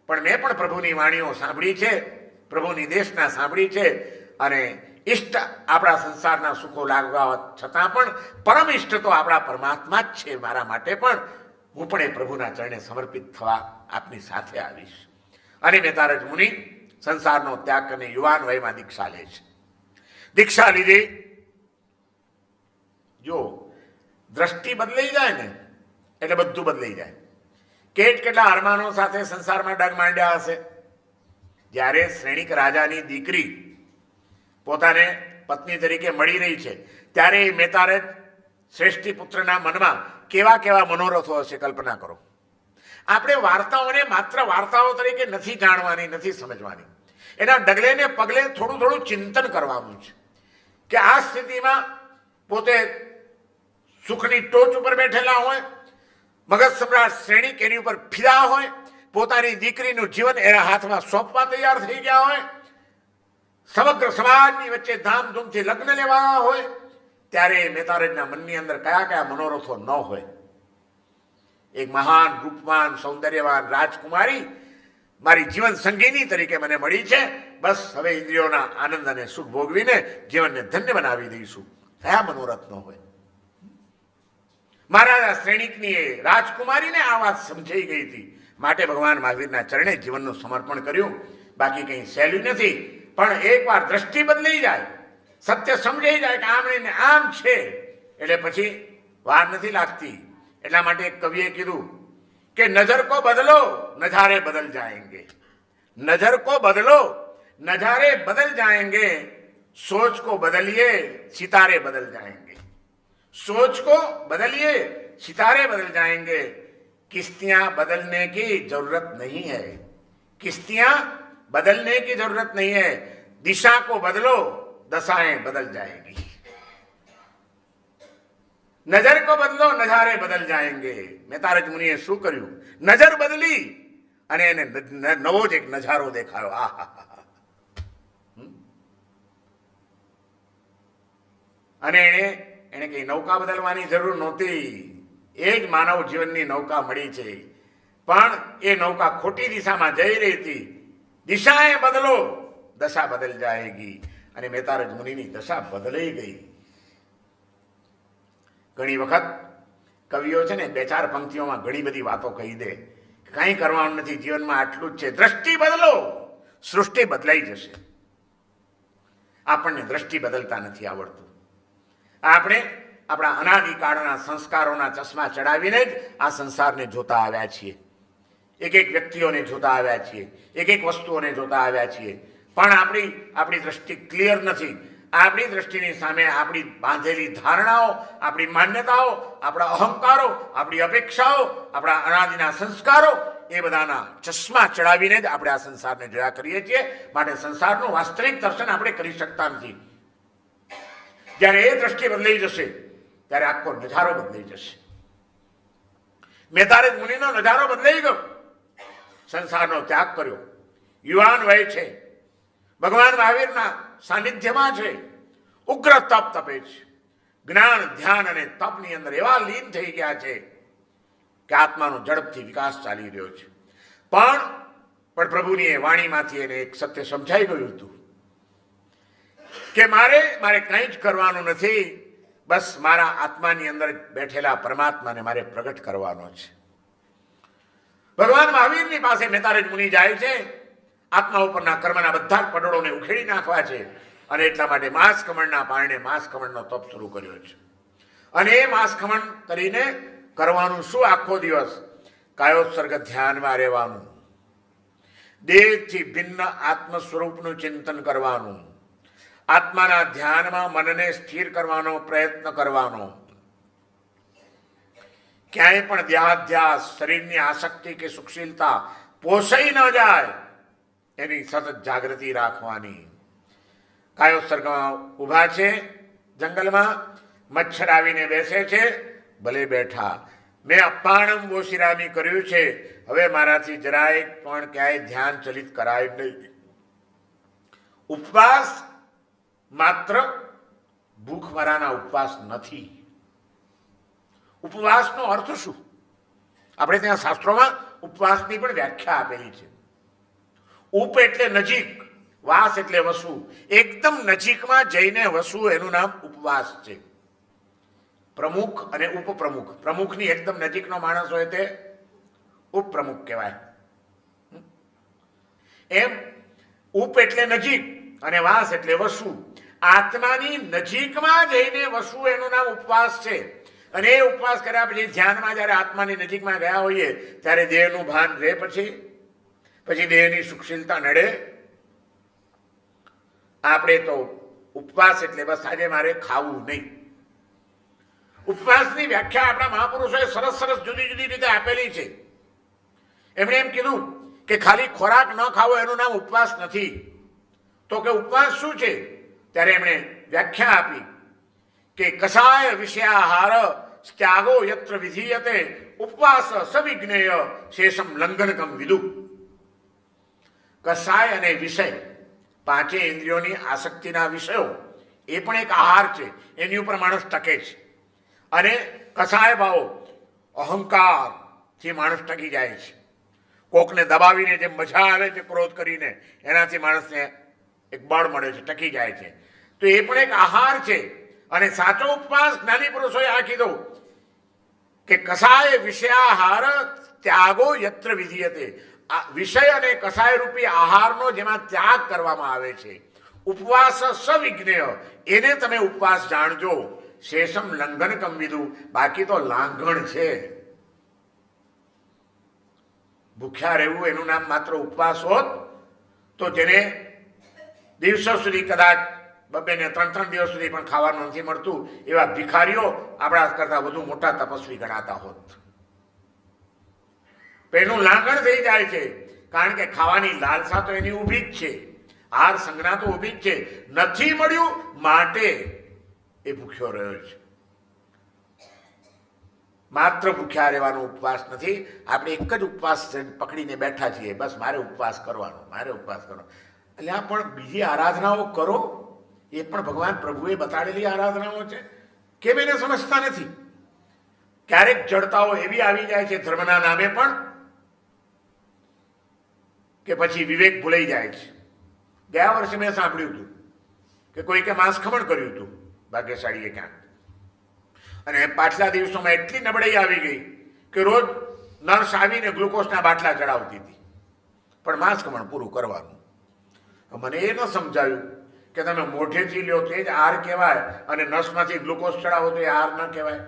પણ મેં પણ પ્રભુની વાણીઓ સાંભળી છે, પ્રભુની દેશના સાંભળી છે અને ઈષ્ટ આપણા સંસારના સુખો લાગવા છતાં પણ પરમ ઈષ્ટ તો આપણા પરમાત્મા જ છે. મારા માટે પણ હું પણ એ પ્રભુના ચરણે સમર્પિત થવા આપની સાથે આવીશ. અને મેતારજ મુનિ સંસારનો ત્યાગ કરીને યુવાન વયમાં દીક્ષા લે છે. દીક્ષા લીધી, જો દ્રષ્ટિ બદલાઈ જાય ને એટલે બધું બદલાઈ જાય. કેટલા અરમાનો સાથે સંસારમાં ડગ માંડ્યા હશે. જ્યારે શ્રેણિક રાજાની દીકરી પોતાને પત્ની તરીકે મળી રહી છે ત્યારે મેતારજ શ્રેષ્ઠી પુત્રના મનમાં કેવા કેવા મનોરથો હશે કલ્પના કરો. આપણે વાર્તાઓને માત્ર વાર્તાઓ તરીકે નથી જાણવાની, નથી સમજવાની. એના ડગલે ને પગલે થોડું થોડું ચિંતન કરવાનું છે કે આ સ્થિતિમાં પોતે સુખની ટોચ ઉપર બેઠેલા હોય, મગજ સમ્રાટ શ્રેણિક એની ઉપર ફિદા હોય, પોતાની દીકરીનું જીવન એના હાથમાં સોંપવા તૈયાર થઈ ગયા હોય, સમગ્ર સમાજની વચ્ચે ધામધૂમથી લગ્ન લેવા હોય, ત્યારે મેતારજના મનની અંદર કયા કયા મનોરથો ન હોય. એક મહાન રૂપવાન સૌંદર્યવાન રાજકુમારી મારી જીવન સંગીની તરીકે મને મળી છે, બસ હવે ઇન્દ્રિયોના આનંદ અને સુખ ભોગવીને જીવનને ધન્ય બનાવી દઈશું. કયા મનોરથ ન હોય. મહારાજા શ્રેણિકની એ રાજકુમારીને આ વાત સમજાઈ ગઈ હતી, માટે ભગવાન મહાવીરના ચરણે જીવનનું સમર્પણ કર્યું. બાકી કંઈ સહેલું નથી, પણ એકવાર દ્રષ્ટિ બદલાઈ જાય, સત્ય સમજાઈ જાય કે આમ ને આમ છે એટલે પછી વાર નથી લાગતી. એટલા માટે એક કવિએ કીધું કે નજર કો બદલો નજારે બદલ જાએંગે, નજર કો બદલો નજારે બદલ જાएंगे, सोच को बदलिए सितारे बदल जाएंगे, सोच को बदलिए सितारे बदल जाएंगे. किश्तियां बदलने की जरूरत नहीं है, किश्तियां बदलने की जरूरत नहीं है, दिशा को बदलो, दशाएं बदल जाएगी। नजर को बदलो, नजारे बदल जाएंगे। મેતારજ મુનિએ શું કર્યું? નજર બદલી અને એને નવો જ એક નજારો દેખાયો. આહા! અને એને કઈ નૌકા બદલવાની જરૂર નહોતી. એ જ માનવ જીવનની નૌકા મળી છે, પણ એ નૌકા ખોટી દિશામાં જઈ રહી હતી. દિશાએ બદલો, દશા બદલ જાયેગી. અને મેતારજ મુનિની દશા બદલાઈ ગઈ. ઘણી વખત કવિઓ છે ને 2-4 પંક્તિઓમાં ઘણી બધી વાતો કહી દે. કંઈ કરવાનું નથી, જીવનમાં આટલું જ છે. દ્રષ્ટિ બદલો, સૃષ્ટિ બદલાઈ જશે. આપણને દ્રષ્ટિ બદલતા નથી આવડતું. આપણે આપણા અનાદિકાળના સંસ્કારોના ચશ્મા ચડાવીને જ આ સંસારને જોતા આવ્યા છીએ. એક એક વ્યક્તિઓને જોતા આવ્યા છીએ, એક એક વસ્તુઓને જોતા આવ્યા છીએ. પણ આપણી દ્રષ્ટિ ક્લિયર નથી. આપણી દ્રષ્ટિની સામે આપણી બાંધેલી ધારણાઓ, આપણી માન્યતાઓ, આપણા અહંકારો, આપણી અપેક્ષાઓ, આપણા અનાદિના સંસ્કારો, એ બધાના ચશ્મા ચડાવીને જ આપણે આ સંસારને જોયા કરીએ છીએ. માટે સંસારનું વાસ્તવિક દર્શન આપણે કરી શકતા નથી. જ્યારે એ દ્રષ્ટિ બદલાઈ જશે ત્યારે આખો નજારો બદલાઈ જશે. મેતારજ મુનિનો નજારો બદલાઈ ગયો. સંસારનો ત્યાગ કર્યો, યુવાન વય છે, ભગવાન મહાવીરના સાનિધ્યમાં છે, ઉગ્ર તપ તપે છે, જ્ઞાન ધ્યાન અને તપની અંદર એવા લીન થઈ ગયા છે કે આત્માનો ઝડપથી વિકાસ ચાલી રહ્યો છે. પણ પ્રભુની એ વાણીમાંથી એને એક સત્ય સમજાઈ ગયું હતું કે મારે કંઈ જ કરવાનું નથી, બસ મારા આત્માની અંદર બેઠેલા પરમાત્માને મારે પ્રગટ કરવાનો છે. ભગવાન મહાવીરની પાસે મેતારજ મુનિ જાય છે. આત્મા ઉપરના કર્મના બધા જ પડોળોને ઉખેડી નાખવા છે. અને એટલા માટે માંસ ખમણના પારણે માંસ ખમણનો તપ શરૂ કર્યો છે. અને એ માંસ ખમણ કરીને કરવાનું શું? આખો દિવસ કાયોત્સર્ગ ધ્યાનમાં રહેવાનું, દેહથી ભિન્ન આત્મ સ્વરૂપનું ચિંતન કરવાનું, આત્માના ધ્યાનમાં મનને સ્થિર કરવાનો પ્રયત્ન કરવાનો, ક્યાંય પણ દેહાધ્યાસ, શરીરની આસક્તિ કે સુખશીલતા પોષાઈ ન જાય એની સતત જાગૃતિ રાખવાની. કાયોત્સર્ગમાં ઊભા છે, જંગલમાં મચ્છર આવીને બેસે છે, ભલે બેઠા. મેં અપાણમ વોશિરામી કર્યું છે, હવે મારાથી જરાય પણ ક્યાંય ધ્યાન ચલિત કરાય નહીં. ઉપવાસ માત્ર ભૂખમરાના ઉપવાસ નથી. ઉપવાસનો અર્થ શું? આપણે ત્યાં શાસ્ત્રોમાં ઉપવાસની પણ વ્યાખ્યા આપેલી છે. ઉપ એટલે નજીક, વાસ એટલે વસવું. એકદમ નજીકમાં જઈને વસવું એનું નામ ઉપવાસ છે. પ્રમુખ અને ઉપપ્રમુખ, પ્રમુખની એકદમ નજીકનો માણસ હોય તે ઉપપ્રમુખ કહેવાય. એમ ઉપ એટલે નજીક અને વાસ એટલે વસવું. આત્માની નજીકમાં જઈને વસવું એનું નામ ઉપવાસ છે. અને એ ઉપવાસ કર્યા પછી ધ્યાનમાં જ્યારે આત્માની નજીકમાં ગયા હોઈએ ત્યારે દેહનું ભાન રહે, પછી દેહની સુખશીલતા નડે. આપણે તો ઉપવાસ એટલે બસ આજે મારે ખાવું નહીં. ઉપવાસની વ્યાખ્યા આપણા મહાપુરુષોએ સરસ સરસ જુદી જુદી રીતે આપેલી છે. એમણે એમ કીધું કે ખાલી ખોરાક ન ખાવો એનું નામ ઉપવાસ નથી. તો કે ઉપવાસ શું છે? ત્યારે એમણે વ્યાખ્યા આપી કે કસાય વિષયાહાર ત્યાગો યત્ર વિધીયતે ઉપવાસ સવિજ્ઞેય શેષમ લંઘનકમ વિદુ. કસાય અને વિષય, પાંચે ઇન્દ્રિયોની આસક્તિના વિષયો, એ પણ એક આહાર છે. એની ઉપર માણસ ટકે છે. અને કસાય ભાવો, અહંકારથી માણસ ટકી જાય છે. કોકને દબાવીને જે મજા આવે છે ક્રોધ કરીને, એનાથી માણસને એક બળ મળે છે, ટકી જાય છે. તો એ પણ એક આહાર છે. અને સાચો ઉપવાસ જ્ઞાની પુરુષોએ આ કીધું કે કસાય વિષયાહાર ત્યાગો યત્ર વિધીયતે. વિષય અને કસાય રૂપી આહારનો જેમાં ત્યાગ કરવામાં આવે છે, ઉપવાસ સવિજ્ઞેય, એને તમે ઉપવાસ જાણજો. શેષમ લંઘનકમ વિદુ, બાકી તો લાંઘણ છે. ભૂખ્યા રહેવું એનું નામ માત્ર ઉપવાસ હોત તો જેને દિવસો સુધી કદાચ 2 ને 3 દિવસ સુધી પણ ખાવાનું નથી મળતું એવા ભિખારીઓ આપણા કરતા વધુ મોટા તપસ્વી ગણાતા હોત. પેટનું લાંગણ થઈ જાય છે, કારણ કે ખાવાની લાલસા તો એની ઊભી જ છે, આહાર સંજ્ઞા તો ઊભી જ છે. નથી મળ્યું માટે એ ભૂખ્યો રહ્યો છે. માત્ર ભૂખ્યા રહેવાનો ઉપવાસ નથી. આપણે એક જ ઉપવાસ પકડીને બેઠા છીએ, બસ મારે ઉપવાસ કરવાનો, મારે ઉપવાસ કરવાનો. એટલે આ પણ બીજી આરાધનાઓ કરો, એ પણ ભગવાન પ્રભુએ બતાડેલી આરાધનાઓ છે. કેમ એને સમજતા નથી? ક્યારેક જડતાઓ એવી આવી જાય છે ધર્મના નામે પણ, કે પછી વિવેક ભૂલાઈ જાય છે. ગયા વર્ષે મેં સાંભળ્યું હતું કે કોઈકે માંસ ખમણ કર્યું હતું ભાગ્યશાળીએ ક્યાંક, અને પાછલા દિવસોમાં એટલી નબળાઈ આવી ગઈ કે રોજ નર્સ આવીને ગ્લુકોઝના બાટલા ચડાવતી હતી, પણ માંસ ખમણ પૂરું કરવાનું. મને એ ન સમજાયું કે તમે મોઢેથી લ્યો તે જ આહાર કહેવાય, અને નસમાંથી ગ્લુકોઝ ચડાવો તો એ આહાર ન કહેવાય.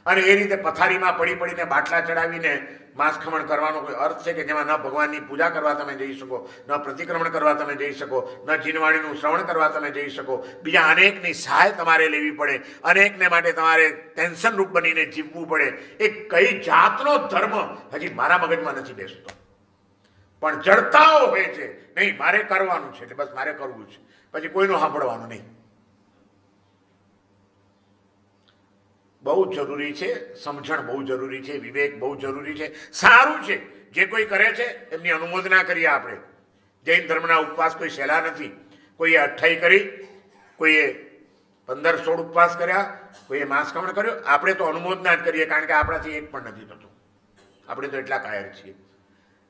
અને એ રીતે પથારીમાં પડી પડીને બાટલા ચડાવીને માંસ ખમણ કરવાનો કોઈ અર્થ છે કે જેમાં ન ભગવાનની પૂજા કરવા તમે જઈ શકો, ન પ્રતિક્રમણ કરવા તમે જઈ શકો, ન જીનવાણીનું શ્રવણ કરવા તમે જઈ શકો, બીજા અનેકની સહાય તમારે લેવી પડે, અનેકને માટે તમારે ટેન્શન રૂપ બનીને જીવવું પડે. એ કઈ જાતનો ધર્મ હજી મારા મગજમાં નથી બેસતો. પણ જડતાઓ હોય છે, નહીં મારે કરવાનું છે એટલે બસ મારે કરવું છે, પછી કોઈનું સાંભળવાનું નહીં. બહુ જરૂરી છે, સમજણ બહુ જરૂરી છે, વિવેક બહુ જરૂરી છે. સારું છે જે કોઈ કરે છે એમની અનુમોદના કરીએ આપણે. જૈન ધર્મના ઉપવાસ કોઈ સહેલા નથી. કોઈએ 28 કરી, કોઈએ 15-16 ઉપવાસ કર્યા, કોઈએ માંસ ખમણ કર્યો. આપણે તો અનુમોદના જ કરીએ, કારણ કે આપણાથી એક પણ નથી થતું. આપણે તો એટલા કાયર છીએ.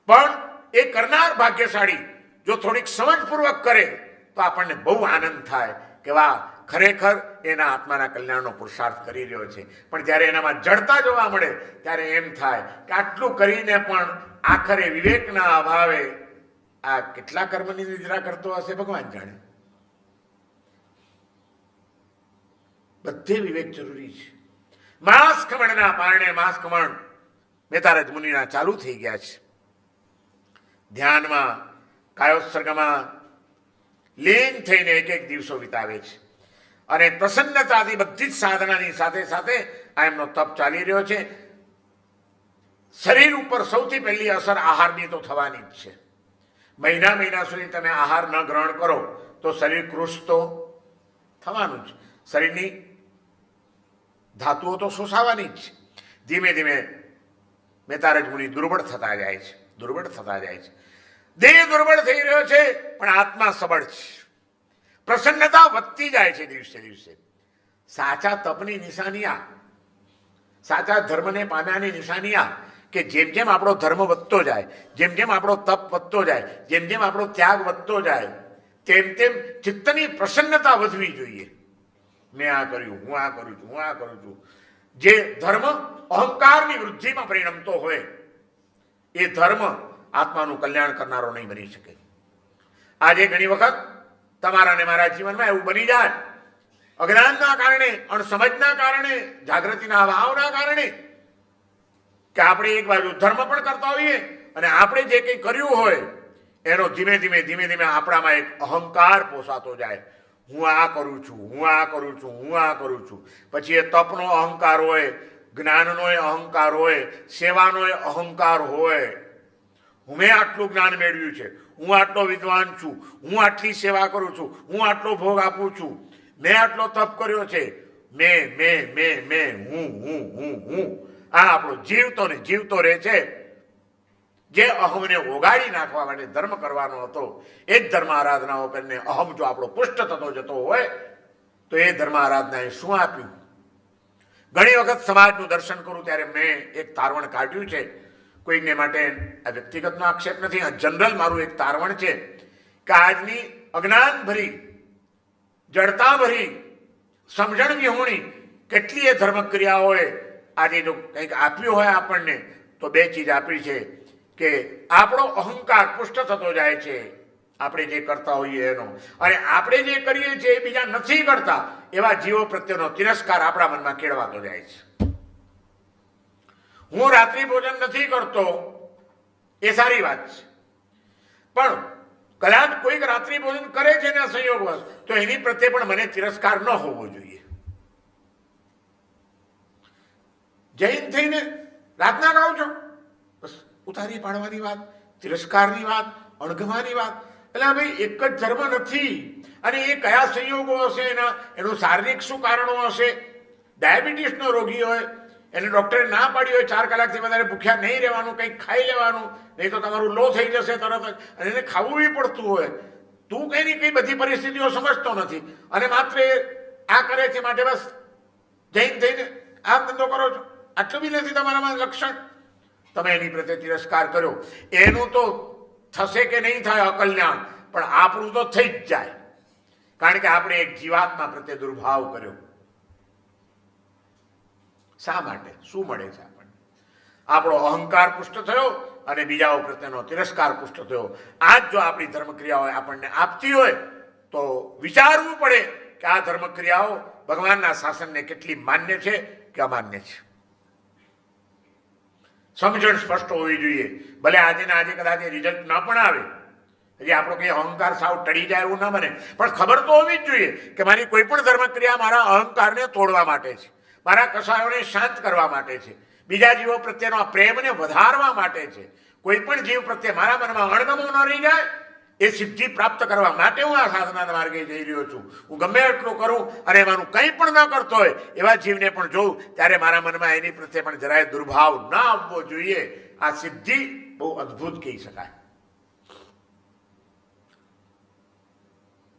પણ એ કરનાર ભાગ્યશાળી જો થોડીક સમજપૂર્વક કરે તો આપણને બહુ આનંદ થાય કે વાહ, ખરેખર એના આત્માના કલ્યાણનો પુરુષાર્થ કરી રહ્યો છે. પણ જ્યારે એનામાં જડતા જોવા મળે ત્યારે એમ થાય કે આટલું કરીને પણ આખરે વિવેકના અભાવે આ કેટલા કર્મની નિદ્રા કરતો હશે ભગવાન જાણે. બધે વિવેક જરૂરી છે. માંસ ખમણના પારણે માંસ ખમણ મેતારજ મુનિના ચાલુ થઈ ગયા છે. ધ્યાનમાં, કાયોત્સર્ગમાં લીન થઈને એક એક દિવસો વિતાવે છે, અને પ્રસન્નતાથી બધી જ સાધનાની સાથે સાથે આ એમનો તપ ચાલી રહ્યો છે. શરીર ઉપર સૌથી પહેલી અસર આહારની તો થવાની જ છે. મહિના સુધી તમે આહાર ન ગ્રહણ કરો તો શરીર કૃશ તો થવાનું જ. શરીરની ધાતુઓ તો શોષાવાની જ છે. ધીમે ધીમે મેતારજ મુનિ દુર્બળ થતા જાય છે, દુર્બળ થતા જાય છે. દેહ દુર્બળ થઈ રહ્યો છે, પણ આત્મા સબળ છે. પ્રસન્નતા વધતી જાય છે દિવસે દિવસે. સાચા તપની નિશાની આ, સાચા ધર્મને પામ્યાની નિશાની આ, કે જેમ જેમ આપણો ધર્મ વધતો જાય, જેમ જેમ આપણો તપ વધતો જાય, જેમ જેમ આપણો ત્યાગ વધતો જાય, તેમ તેમ ચિત્તની પ્રસન્નતા વધવી જોઈએ. મેં આ કર્યું, હું આ કરું છું, હું આ કરું છું. જે ધર્મ અહંકારની વૃદ્ધિમાં પરિણમતો હોય એ ધર્મ આત્માનું કલ્યાણ કરનારો નહીં બની શકે. આજે ઘણી વખત તમારા ને મારા જીવનમાં એવું બની જાય, અજ્ઞાનના કારણે, અણસમજના કારણે, જાગૃતિના અભાવના કારણે, કે આપણે એક બાજુ ધર્મ પણ કરતા હોઈએ અને આપણે જે કંઈ કર્યું હોય એનો ધીમે ધીમે આપણામાં એક અહંકાર પોસાતો જાય. હું આ કરું છું, હું આ કરું છું, હું આ કરું છું. પછી એ તપનો અહંકાર હોય, જ્ઞાનનો અહંકાર હોય, સેવાનો અહંકાર હોય. મેં આટલું જ્ઞાન મેળવ્યું છે, હું આટલો વિદ્વાન છું, હું આટલી સેવા કરું છું, હું આટલો ભોગ આપું છું, મેં આટલો તપ કર્યો છે, મેં હું. આ આપણો જીવતો ને જીવતો રહે છે. જે અહમને ઓગાળી નાખવા માટે ધર્મ કરવાનો હતો એ જ ધર્મ આરાધનાઓ કરીને અહમ જો આપણો પુષ્ટ થતો જતો હોય તો એ ધર્મ આરાધનાએ શું આપ્યું? ઘણી વખત સમાજનું દર્શન કરું ત્યારે મેં એક તારવણ કાઢ્યું છે. કોઈને માટે આ વ્યક્તિગતનો આક્ષેપ નથી, આ જનરલ મારું એક તારવણ છે કે આજની અજ્ઞાન ભરી, જડતા ભરી, સમજણ વિહોણી કેટલી એ ધર્મ ક્રિયાઓએ આજે જો કંઈક આપ્યું હોય આપણને તો બે ચીજ આપી છે કે આપણો અહંકાર પુષ્ટ થતો જાય છે આપણે જે કરતા હોઈએ એનો, અને આપણે જે કરીએ છીએ એ બીજા નથી કરતા એવા જીવો પ્રત્યેનો તિરસ્કાર આપણા મનમાં કેળવાતો જાય છે. હું રાત્રિ ભોજન નથી કરતો એ સારી વાત છે, પણ કદાચ કોઈક રાત્રિ ભોજન કરે છે એના સંયોગવશ તો એની પ્રત્યે પણ મને તિરસ્કાર ન હોવો જોઈએ. જૈન થઈને રાતના ગાઓ છો, બસ ઉતારી પાડવાની વાત, તિરસ્કારની વાત, અણગમાની વાત. એટલે ભાઈ એક જ ધર્મ નથી, અને એ કયા સંયોગો હશે, એનું શારીરિક શું કારણો હશે. ડાયાબિટીસનો રોગી હોય, એને ડૉક્ટરે ના પાડી હોય 4 કલાકથી વધારે ભૂખ્યા નહીં રહેવાનું, કંઈક ખાઈ લેવાનું, નહીં તો તમારું લો થઈ જશે તરત જ, અને એને ખાવું બી પડતું હોય. તું કંઈ ની કંઈ બધી પરિસ્થિતિઓ સમજતો નથી, અને માત્ર આ કરે છે માટે બસ જઈને થઈને આમ ધંધો કરો છો. આટલું બી નથી તમારામાં લક્ષણ. તમે એની પ્રત્યે તિરસ્કાર કર્યો, એનું તો થશે કે નહીં થાય અકલ્યાણ, પણ આપણું તો થઈ જ જાય, કારણ કે આપણે એક જીવાત્મા પ્રત્યે દુર્ભાવ કર્યો. શા માટે? શું મળે છે આપણને? આપણો અહંકાર પુષ્ટ થયો અને બીજાઓ પ્રત્યેનો તિરસ્કાર પુષ્ટ થયો. આ જ જો આપણી ધર્મક્રિયાઓ આપણને આપતી હોય તો વિચારવું પડે કે આ ધર્મક્રિયાઓ ભગવાનના શાસનને કેટલી માન્ય છે કે અમાન્ય છે. સમજણ સ્પષ્ટ હોવી જોઈએ. ભલે આજે ને આજે કદાચ રિઝલ્ટ ન પણ આવે, હજી આપણો કંઈ અહંકાર સાવ ટળી જાય એવું ન બને, પણ ખબર તો હોવી જ જોઈએ કે મારી કોઈ પણ ધર્મક્રિયા મારા અહંકારને તોડવા માટે છે, મારા કસાયોને શાંત કરવા માટે છે, બીજા જીવો પ્રત્યેનો આ પ્રેમને વધારવા માટે છે. કોઈ પણ જીવ પ્રત્યે મારા મનમાં અણગમો ન રહી જાય, એ સિદ્ધિ પ્રાપ્ત કરવા માટે હું આ સાધના માર્ગે જઈ રહ્યો છું. હું ગમે એટલું કરું અને એમાંનું કંઈ પણ ન કરતો હોય એવા જીવને પણ જોઉં ત્યારે મારા મનમાં એની પ્રત્યે પણ જરાય દુર્ભાવ ન આવવો જોઈએ. આ સિદ્ધિ બહુ અદ્ભુત કહી શકાય.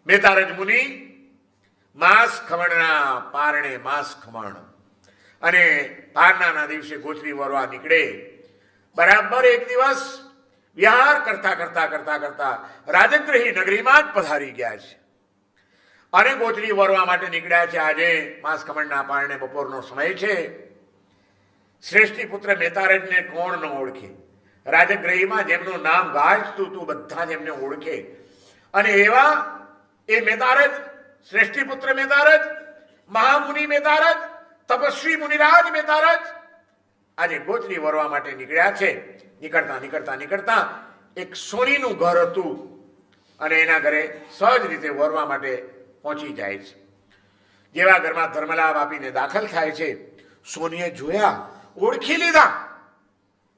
મેતારજ મુનિ માસ ખમણના પારણે માસ ખમણ, અને પારણાના દિવસે ગોચરી વરવા નીકળે. બરાબર એક દિવસ વિહાર કરતા કરતા કરતા કરતા રાજગૃહી નગરીમાં જ પધારી ગયા છે, અને ગોચરી વરવા માટે નીકળ્યા છે. આજે માસ ખમણના પારણે બપોરનો સમય છે. શ્રેષ્ઠી પુત્ર મેતારજને કોણ ન ઓળખે? રાજગૃહીમાં જેમનું નામ ગાજતું તું બધા જ એમને ઓળખે. અને એવા એ મેતારજ, શ્રેષ્ઠી પુત્ર મેતારજ, મહામુનિ મેતારજ, તપસ્વી મુનિરાજ મેતારજ આજે ગોચરી વરવા માટે નીકળ્યા છે. નીકળતા નીકળતા નીકળતા એક સોનીનું ઘર હતું, અને એના ઘરે સહજ રીતે વરવા માટે પહોંચી જાય છે. જેવા ઘરમાં ધર્મલાભ આપીને દાખલ થાય છે, સોનીએ જોયા, ઓળખી લીધા,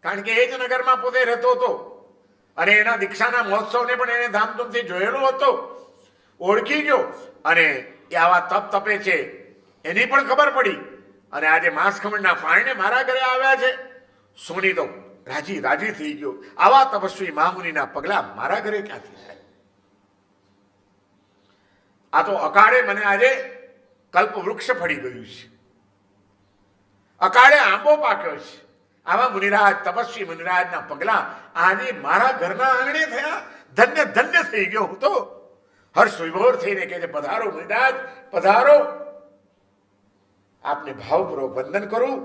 કારણ કે એ જ નગરમાં પોતે રહેતો હતો, અને એના દીક્ષાના મહોત્સવને પણ એને ધામધૂમથી જોયેલો હતો. ઓળખી ગયો, અને એ આવા તપ તપે છે એની પણ ખબર પડી, અને આજે માસ ખમણના પારણે મારા ઘરે આવ્યા છે. સોની તો રાજી રાજી થઈ ગયો. આવા તપસ્વી મહામુનિના પગલા મારા ઘરે ક્યાંથી થાય? આ તો અકાળે મને આજે કલ્પ વૃક્ષ ફળી ગયું છે, અકાળે આંબો પાક્યો છે. આવા મુનિરાજ, તપસ્વી મુનિરાજના પગલા આજે મારા ઘરના આંગણે થયા. ધન્ય ધન્ય થઈ ગયો હું તો. હર્ષ વિભોર થઈને કહે છે, પધારો મુનિરાજ, પધારો. આપને ભાવપૂર્વક વંદન કરું.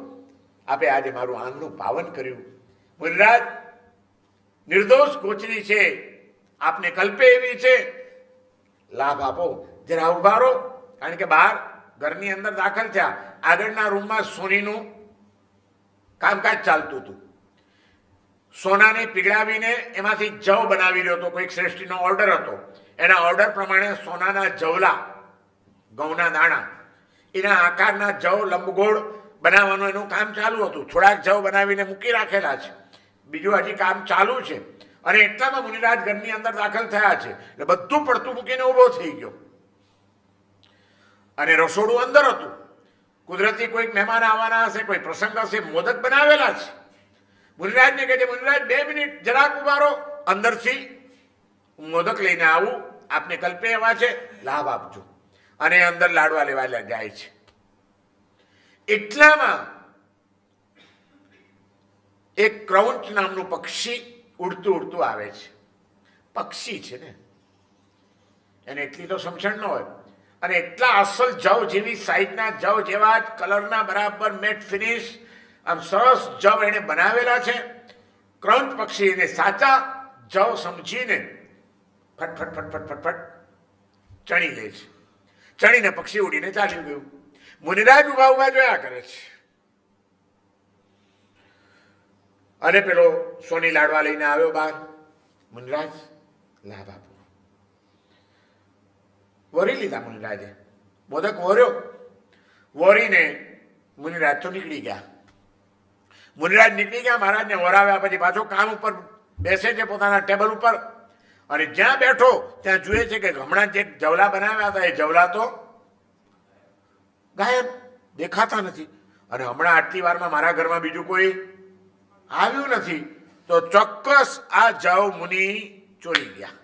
આપે આજે મારું આંગણું પાવન કર્યું. મુનિરાજ, નિર્દોષ ગોચરી છે, આપને કલ્પે એવી છે, લાભ આપો. જરા ઉભા રહો, કારણ કે બહાર ઘરની અંદર દાખલ થયા. આગળના રૂમમાં સોનીનું કામકાજ ચાલતું હતું. સોનાને પીગળાવીને એમાંથી જવ બનાવી રહ્યો હતો. કોઈક શ્રેષ્ઠીનો ઓર્ડર હતો. એના ઓર્ડર પ્રમાણે સોનાના જવલા, ઘઉંના દાણા, એના આકારના જવ લંબગોળ બનાવવાનું એનું કામ ચાલુ હતું. થોડાક જવ બનાવીને મૂકી રાખેલા છે, બીજું હજી કામ ચાલુ છે. અને એટલામાં મુનિરાજ ઘરની અંદર દાખલ થયા છે, એટલે બધું પડતું મૂકીને ઊભો થઈ ગયો. અને રસોડું અંદર હતું. કુદરતી કોઈક મહેમાન આવવાના હશે, કોઈ પ્રસંગ હશે, મોદક બનાવેલા છે. મુનિરાજને કહે છે, મુનિરાજ 2 મિનિટ જરાક ઉભા રહો, અંદરથી હું મોદક લઈને આવું, આપને કલ્પે એવા છે, લાભ આપજો. અને અંદર લાડવા લેવા જાય છે. એટલામાં એક ક્રૌંચ નામનું પક્ષી ઉડતું ઉડતું આવે છે. પક્ષી છે ને, એને એટલી તો સમજણ ન હોય, અને એટલા અસલ જવ જેવી સાઈઝના જવ જેવા જ કલરના બરાબર મેટ ફિનિશ આમ સરસ જવ એને બનાવેલા છે. ક્રૌંચ પક્ષી એને સાચા જવ સમજીને ફટફટ ફટફટ ફટફટ ચણી લે છે. ચણીને પક્ષી ઉડીને ચાલ્યું ગયું. મુનિરાજ ઉભા ઉભા જોયા કરે છે. અને પેલો સોની લાડવા લઈને આવ્યો બહાર. મુનિરાજ, લાભ આપો. વરી લીધા મુનિરાજે. મોદક વોર્યો. વોરીને મુનિરાજ તો નીકળી ગયા. મુનિરાજ નીકળી ગયા, મહારાજને વરાવ્યા પછી પાછો કામ ઉપર બેસે છે પોતાના ટેબલ ઉપર, અને જ્યાં બેઠો ત્યાં જુએ છે કે હમણાં જે જવલા બનાવ્યા હતા એ જવલા તો ગાયબ, દેખાતા નથી. અને હમણાં આટલી વારમાં મારા ઘરમાં બીજું કોઈ આવ્યું નથી, તો ચોક્કસ આ જવ મુનિ ચોરી ગયા.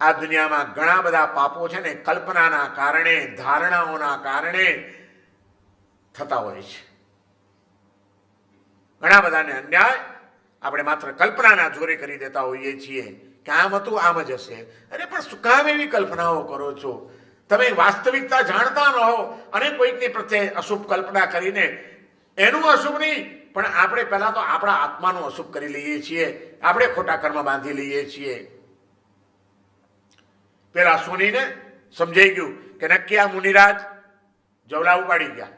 આ દુનિયામાં ઘણા બધા પાપો છે ને કલ્પનાના કારણે, ધારણાઓના કારણે થતા હોય છે. ઘણા બધાને અન્યાય આપણે માત્ર કલ્પનાના જોરે કરી દેતા હોઈએ છીએ કે આમ હતું આમ જ હશે. અરે પણ શું કામ એવી કલ્પનાઓ કરો છો? તમે વાસ્તવિકતા જાણતા ન હો અને કોઈકની પ્રત્યે અશુભ કલ્પના કરીને એનું અશુભ નહીં, પણ આપણે પહેલા તો આપણા આત્માનું અશુભ કરી લઈએ છીએ, આપણે ખોટા કર્મ બાંધી લઈએ છીએ. પેલા સુનીને સમજાઈ ગયું કે નક્કી આ મુનિરાજ જવલા ઉપાડી ગયા.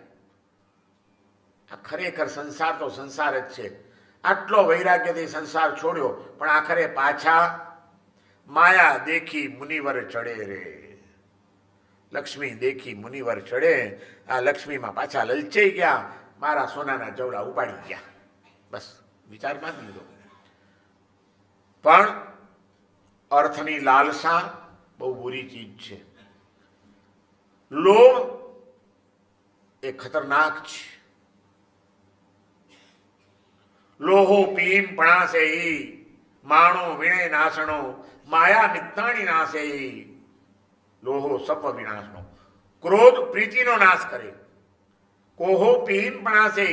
આ ખરેખર સંસાર તો સંસાર જ છે. આટલો વૈરાગ્યથી સંસાર છોડ્યો, પણ આખરે પાછા માયા દેખી મુનિવર ચડે રે, લક્ષ્મી દેખી મુનિવર ચડે. આ લક્ષ્મીમાં પાછા લલચાઈ ગયા, મારા સોનાના જવલા ઉપાડી ગયા. બસ વિચાર બાંધી લીધો. પણ અર્થની લાલસા બહુ બુરી ચીજ છે. લોભ એ ખતરનાક છે. લોહો પીમ પણાસે માણો વિણય નાશણો, માયા મિત્તાણી નાશે. લોહો સપ વિનાશનો. ક્રોધ પ્રીતિનો નાશ કરે. કોહો પીમ પણાસે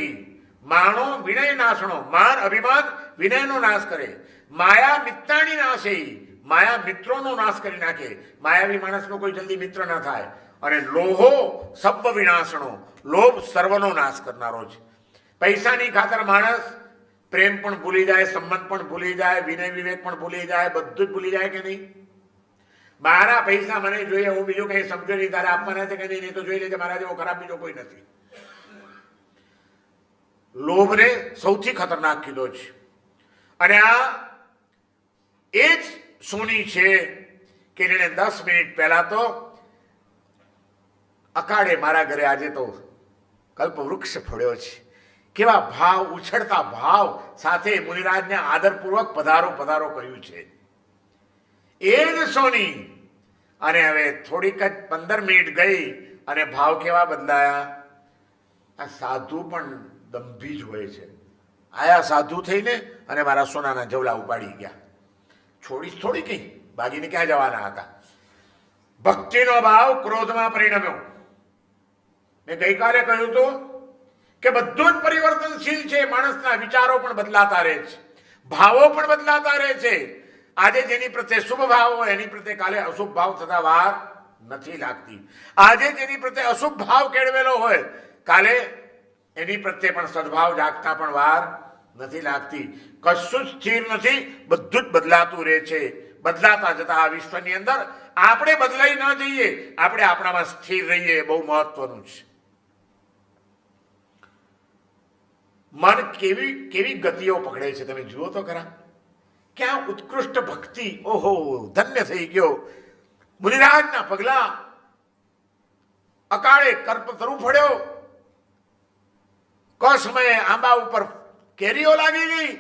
માણો વિનય નાશણો, માન અભિમાન વિનયનો નાશ કરે. માયા મિત્તાણી નાશે, માયા મિત્રોનો નાશ કરી નાખે. માયાવી માણસનો કોઈ જલ્દી મિત્ર ના થાય. અને લોહો સબ્બ વિનાશણો, લોભ સર્વનો નાશ કરનારો છે. પૈસાની ખાતર માણસ પ્રેમ પણ ભૂલી જાય, સંબંધ પણ ભૂલી જાય, વિનય વિવેક પણ ભૂલી જાય, બધું જ ભૂલી જાય કે નહીં? મારા પૈસા મને જોઈએ, હું બીજું કઈ સમજો નહીં, તારે આપવાના છે કે નહીં, તો જોઈ લેજે, મારા જેવો ખરાબ બીજો કોઈ નથી. લોભને સૌથી ખતરનાક કીધો છે. અને આ એ જ સોની છે કે જેને 10 મિનિટ પહેલા તો અકાળે મારા ઘરે આજે તો કલ્પ વૃક્ષ ફળ્યો છે. કેવા ભાવ, ઉછળતા ભાવ સાથે મુનિરાજને આદરપૂર્વક પધારો પધારો કહ્યું છે. એ જ સોની. અને હવે થોડીક જ 15 મિનિટ ગઈ અને ભાવ કેવા બદલાયા. આ સાધુ પણ દંભી જ હોય છે. આયા સાધુ થઈને અને મારા સોનાના જવલા ઉપાડી ગયા. છોડી થોડી કઈ, ભાગીને ક્યાં જવાના હતા? ભક્તિનો ભાવ ક્રોધમાં પરિણમ્યો. મેં ગઈકાલે કહ્યું હતું કે બધું જ પરિવર્તનશીલ છે. માણસના વિચારો પણ બદલાતા રહે છે, ભાવો પણ બદલાતા રહે છે. આજે જેની પ્રત્યે શુભ ભાવ હોય એની પ્રત્યે કાલે અશુભ ભાવ થતા વાર નથી લાગતી. આજે જેની પ્રત્યે અશુભ ભાવ કેળવેલો હોય કાલે એની પ્રત્યે પણ સદભાવ જાગતા પણ વાર નથી લાગતી. કશું જ સ્થિર નથી, બધું જ બદલાતું રહે છે. બદલાતા જતા આ વિશ્વની અંદર આપણે બદલાઈ ન જઈએ, આપણે આપણામાં સ્થિર રહીએ, બહુ મહત્વનું છે. મન કેવી કેવી ગતિઓ પકડે છે તમે જુઓ તો ખરા. ક્યાં ઉત્કૃષ્ટ ભક્તિ! ઓહો, ધન્ય થઈ ગયો. મુનિરાજના પગલા અકાળે કલ્પતરુ ફળ્યો. ક સમયે આંબા ઉપર કેરીઓ લાગી ગઈ.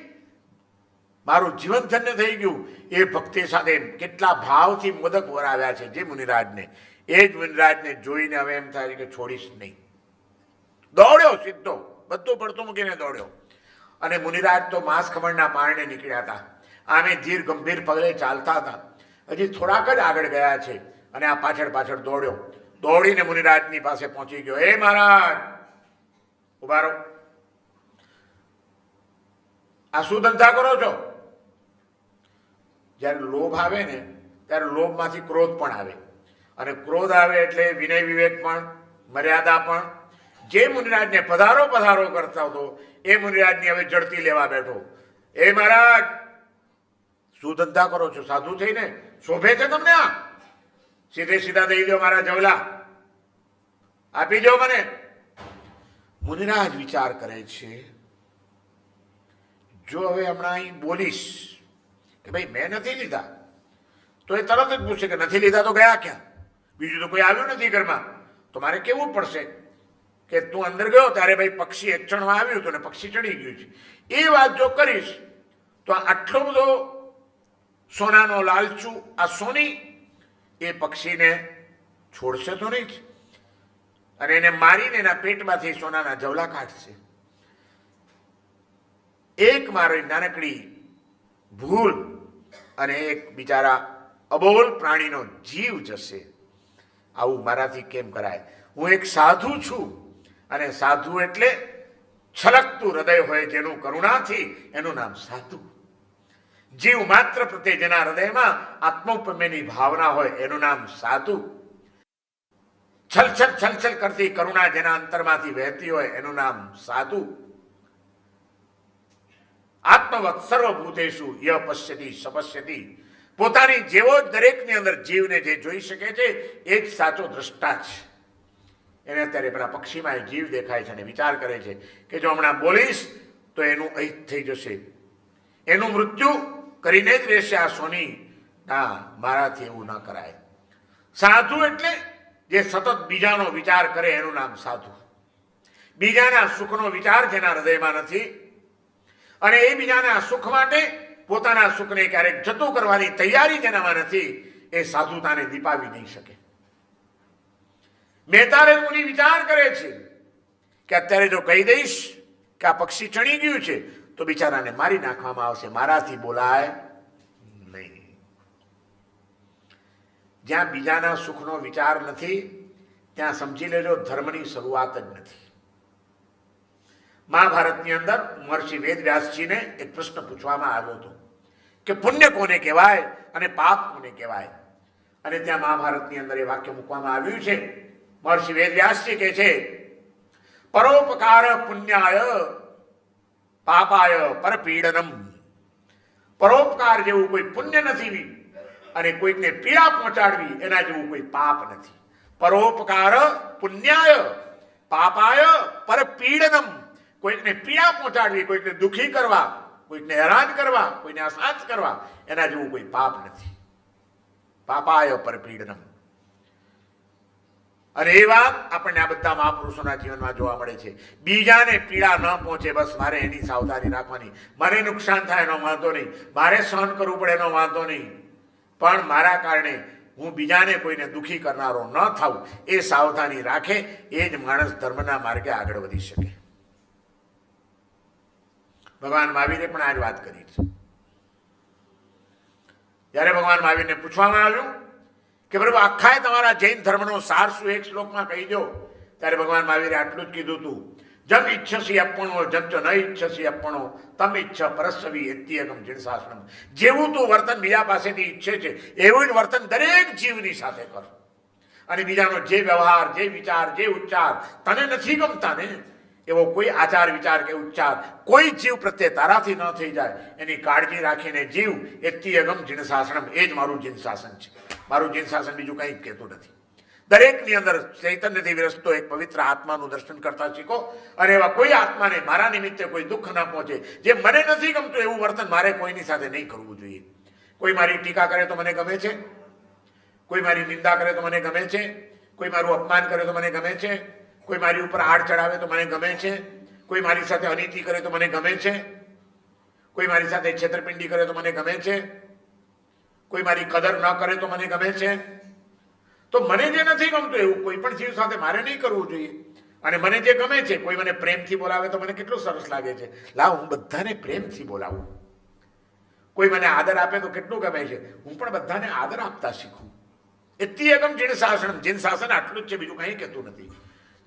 મારું જીવન ધન્ય થઈ ગયું. એ ભક્તિ સાથે કેટલા ભાવથી મોદક વરાવ્યા છે જે મુનિરાજને. એ જ મુનિરાજને જોઈને હવે એમ થાય કે છોડીશ નહીં. દોડ્યો સીધો, બધું પડતું મૂકીને દોડ્યો. અને મુનિરાજ તો માંસ ખમણના પારણે નીકળ્યા હતા. આમે ધીર ગંભીર પગલે ચાલતા હતા. હજી થોડાક જ આગળ ગયા છે અને આ પાછળ પાછળ દોડ્યો. દોડીને મુનિરાજની પાસે પહોંચી ગયો. હે મહારાજ, ઉભા રહો. આ શું ધંધા કરો છો? જ્યારે લોભ આવે ને ત્યારે લોભમાંથી ક્રોધ પણ આવે, અને ક્રોધ આવે એટલે વિનય વિવેક પણ, મર્યાદા પણ. જે મુનિરાજને પધારો પધારો કરતા હતો એ મુનિરાજની હવે જડતી લેવા બેઠો. એ મહારાજ, શું ધંધા કરો છો? સાધુ થઈને શોભે છે તમને? આ સીધે સીધા દઈ દો મારા જવલા, આપી દો મને. મુનિરાજ વિચાર કરે છે, જો હવે હમણાં અહીં બોલીશ કે ભાઈ મેં નથી લીધા, તો એ તરત જ પૂછશે કે નથી લીધા તો ગયા ક્યાં? બીજું તો કોઈ આવ્યું નથી ઘરમાં, તો મારે કેવું પડશે કે તું અંદર ગયો ત્યારે ભાઈ પક્ષી એક ક્ષણમાં આવ્યું હતું ને પક્ષી ચડી ગયું છે, એ વાત જો કરીશ તો આટલો બધો સોનાનો લાલચું આ સોની એ પક્ષીને છોડશે તો નહીં જ, અને એને મારીને એના પેટમાંથી સોનાના જવલા કાઢશે. એક મારી નાનકડી ભૂલ અને એક બિચારા અબોલ પ્રાણીનો જીવ જશે. આવું મારાથી કેમ કરાય? હું એક સાધુ છું, અને સાધુ એટલે છલકતું હૃદય હોય જેનું કરુણાથી, એનું નામ સાધુ. જીવ માત્ર પ્રત્યે જેના હૃદયમાં આત્મોપમેયની ભાવના હોય એનું નામ સાધુ. છલછલ છલછલ કરતી કરુણા જેના અંતરમાંથી વહેતી હોય એનું નામ સાધુ. આત્મવત સર્વભૂતેષુ ય પશ્યતિ સપશ્યતિ. પોતાની જેવો જ દરેકની અંદર જીવને જે જોઈ શકે છે એ જ સાચો દ્રષ્ટા છે. એને અત્યારે પેલા પક્ષીમાં એ જીવ દેખાય છે અને વિચાર કરે છે કે જો હમણાં બોલીશ તો એનું અહિત થઈ જશે, એનું મૃત્યુ કરીને જ રહેશે આ સોની. ના, મારાથી એવું ન કરાય. સાધુ એટલે જે સતત બીજાનો વિચાર કરે એનું નામ સાધુ. બીજાના સુખનો વિચાર જેના હૃદયમાં નથી, અને એ બીજાના સુખ માટે પોતાના સુખને ક્યારેક જતું કરવાની તૈયારી જેનામાં નથી, એ સાધુતાને દીપાવી નહીં શકે. મહેતારે મુનિ વિચાર કરે છે કે અત્યારે જો કહી દઈશ કે આ પક્ષી ચણી ગયું છે તો બિચારાને મારી નાખવામાં આવશે, મારાથી બોલાય નહીં. જ્યાં બીજાના સુખનો વિચાર નથી ત્યાં સમજી લેજો ધર્મની શરૂઆત જ નથી. મહાભારતની અંદર મહર્ષિ વેદવ્યાસજીને એક પ્રશ્ન પૂછવામાં આવ્યો હતો કે પુણ્ય કોને કહેવાય અને પાપ કોને કહેવાય? અને ત્યાં મહાભારતની અંદર એ વાક્ય મૂકવામાં આવ્યું છે. મહર્ષિ વેદવ્યાસજી કહે છે, પરોપકાર પુણ્યાય પાપાય પરપીડનમ. પરોપકાર જેવું કોઈ પુણ્ય નથી અને કોઈકને પીડા પહોંચાડવી એના જેવું કોઈ પાપ નથી. પરોપકાર પુણ્યાય પાપાય પરપીડનમ. કોઈકને પીડા પહોંચાડવી, કોઈકને દુઃખી કરવા, કોઈકને હેરાન કરવા, કોઈને અશાંત કરવા, એના જેવું કોઈ પાપ નથી. પાપાય પરપીડનમ. અને એ વાત આપણને આ બધા મહાપુરુષોના જીવનમાં જોવા મળે છે. બીજાને પીડા ન પહોંચે બસ મારે એની સાવધાની રાખવાની. મને નુકસાન થાય એનો વાંધો નહીં, મારે સહન કરવું પડે એનો વાંધો નહીં, પણ મારા કારણે હું બીજાને કોઈને દુઃખી કરનારો ન થાઉં એ સાવધાની રાખે એ જ માણસ ધર્મના માર્ગે આગળ વધી શકે. ભગવાન મહાવીરે પણ આ જ વાત કરી છે. જ્યારે ભગવાન મહાવીરને પૂછવામાં આવ્યું કે પ્રભુ આખા તમારા જૈન ધર્મનો સાર શું એક શ્લોકમાં કહી દો, ત્યારે ભગવાન મહાવીરે આટલું જ કીધું હતું, જમ ઈચ્છસી અપણો જમ ચ ન ઈચ્છસી અપણો તમ ઈચ્છ પરસ્સવી એત્યગમ જીણસાસનમ. જેવું તું વર્તન બીજા પાસેથી ઈચ્છે છે એવું જ વર્તન દરેક જીવની સાથે કર. અને બીજાનો જે વ્યવહાર, જે વિચાર, જે ઉચ્ચાર તને નથી ગમતા ને એવો કોઈ આચાર વિચાર કે ઉચ્ચાર કોઈ જીવ પ્રત્યે તારાથી ન થઈ જાય એની કાળજી રાખીને જીવ. એત્યગમ જીણસાસનમ. એ જ મારું જીનશાસન છે. મારું જીનશાસન બીજું કંઈ જ કહેતું નથી. દરેકની અંદર ચૈતન્યથી વિરસતો એક પવિત્ર આત્માનું દર્શન કરતા શીખો, અને એવા કોઈ આત્માને મારા નિમિત્તે કોઈ દુઃખ ન પહોંચે. જે મને નથી ગમતું એવું વર્તન મારે કોઈની સાથે નહીં કરવું જોઈએ. કોઈ મારી ટીકા કરે તો મને ગમે છે, કોઈ મારી નિંદા કરે તો મને ગમે છે, કોઈ મારું અપમાન કરે તો મને ગમે છે, કોઈ મારી ઉપર આડ ચડાવે તો મને ગમે છે, કોઈ મારી સાથે અનીતિ કરે તો મને ગમે છે, કોઈ મારી સાથે છેતરપિંડી કરે તો મને ગમે છે, કોઈ મારી કદર ન કરે તો મને ગમે છે. તો મને જે નથી ગમતું એવું કોઈ પણ જીવ સાથે મારે નહીં કરવું જોઈએ. અને મને જે ગમે છે, કોઈ મને પ્રેમથી બોલાવે તો મને કેટલું સરસ લાગે છે, લાવ હું બધાને પ્રેમથી બોલાવું. કોઈ મને આદર આપે તો કેટલું ગમે છે, હું પણ બધાને આદર આપતા શીખું. એત્યગમ જીણશાસનમ. જીનશાસન આટલું જ છે, બીજું કંઈ કહેતું નથી.